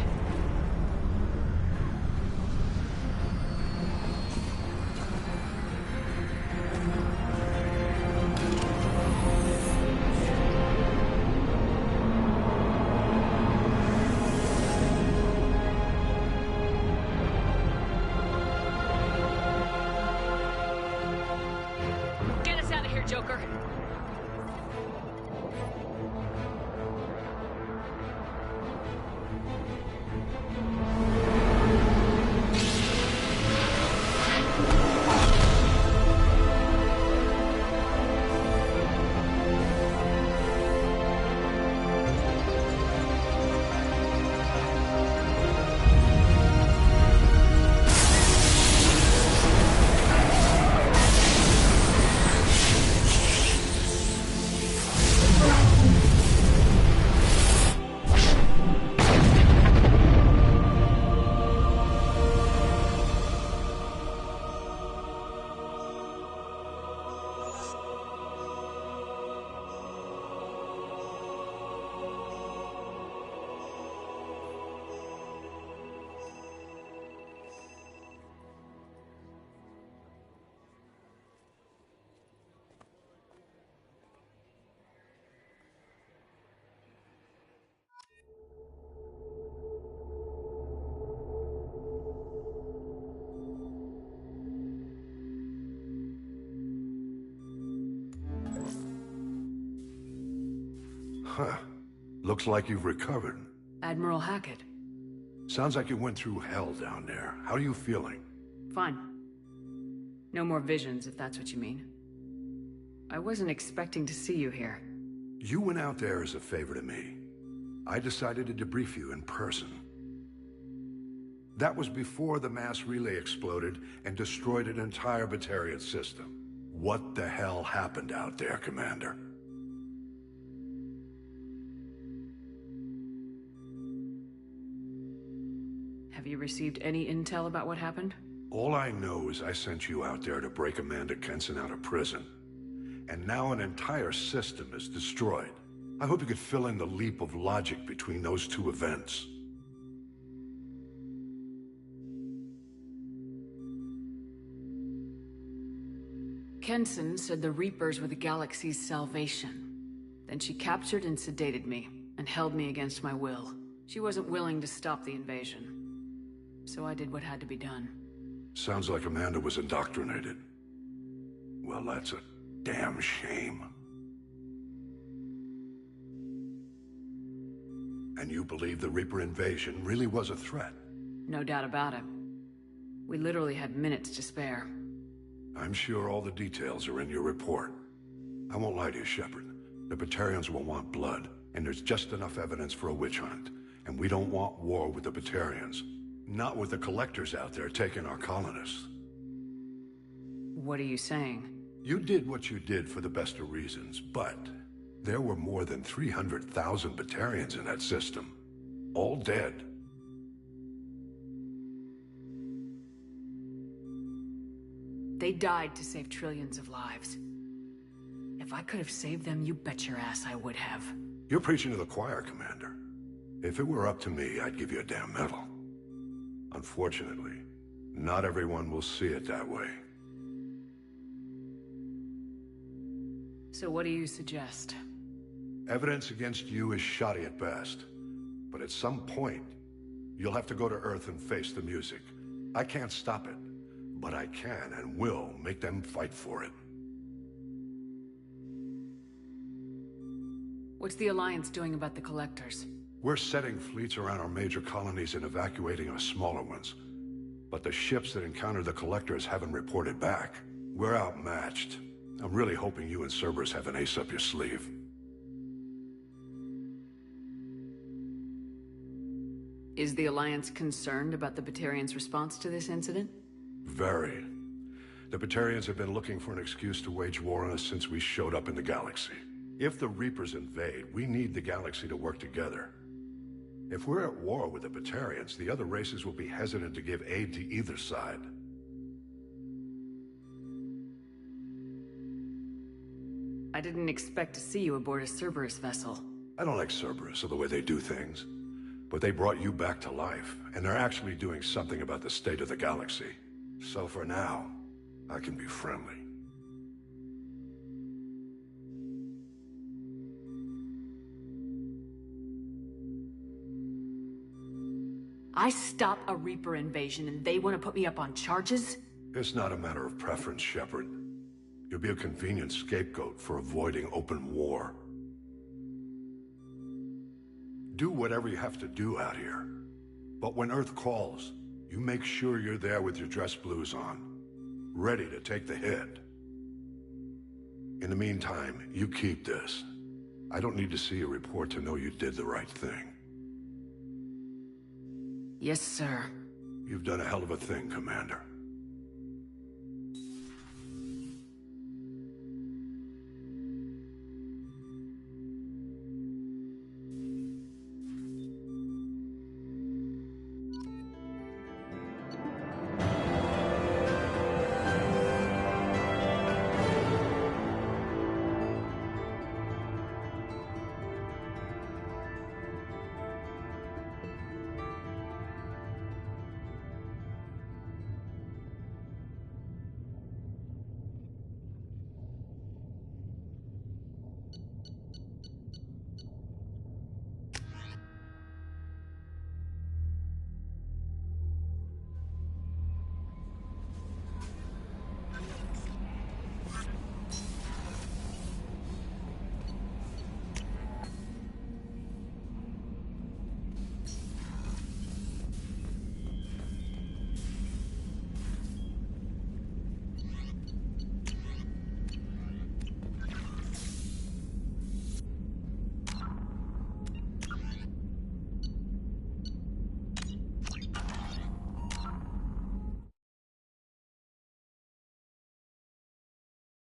Get us out of here, Joker. Huh. Looks like you've recovered. Admiral Hackett. Sounds like you went through hell down there. How are you feeling? Fine. No more visions, if that's what you mean. I wasn't expecting to see you here. You went out there as a favor to me. I decided to debrief you in person. That was before the mass relay exploded and destroyed an entire Batarian system. What the hell happened out there, Commander? Have you received any intel about what happened? All I know is I sent you out there to break Amanda Kenson out of prison. And now an entire system is destroyed. I hope you could fill in the leap of logic between those two events. Kenson said the Reapers were the galaxy's salvation. Then she captured and sedated me, and held me against my will. She wasn't willing to stop the invasion. So I did what had to be done. Sounds like Amanda was indoctrinated. Well, that's a damn shame. And you believe the Reaper invasion really was a threat? No doubt about it. We literally had minutes to spare. I'm sure all the details are in your report. I won't lie to you, Shepherd. The Batarians will want blood, and there's just enough evidence for a witch hunt. And we don't want war with the Batarians. Not with the collectors out there taking our colonists. What are you saying? You did what you did for the best of reasons, but there were more than 300,000 Batarians in that system. All dead. They died to save trillions of lives. If I could have saved them, you bet your ass I would have. You're preaching to the choir, Commander. If it were up to me, I'd give you a damn medal. Unfortunately, not everyone will see it that way. So what do you suggest? Evidence against you is shoddy at best. But at some point, you'll have to go to Earth and face the music. I can't stop it, but I can and will make them fight for it. What's the Alliance doing about the Collectors? We're setting fleets around our major colonies and evacuating our smaller ones. But the ships that encountered the Collectors haven't reported back. We're outmatched. I'm really hoping you and Cerberus have an ace up your sleeve. Is the Alliance concerned about the Batarians' response to this incident? Very. The Batarians have been looking for an excuse to wage war on us since we showed up in the galaxy. If the Reapers invade, we need the galaxy to work together. If we're at war with the Batarians, the other races will be hesitant to give aid to either side. I didn't expect to see you aboard a Cerberus vessel. I don't like Cerberus or the way they do things. But they brought you back to life, and they're actually doing something about the state of the galaxy. So for now, I can be friendly. I stop a Reaper invasion and they want to put me up on charges? It's not a matter of preference, Shepherd. You'll be a convenient scapegoat for avoiding open war. Do whatever you have to do out here. But when Earth calls, you make sure you're there with your dress blues on, ready to take the hit. In the meantime, you keep this. I don't need to see a report to know you did the right thing. Yes, sir. You've done a hell of a thing, Commander.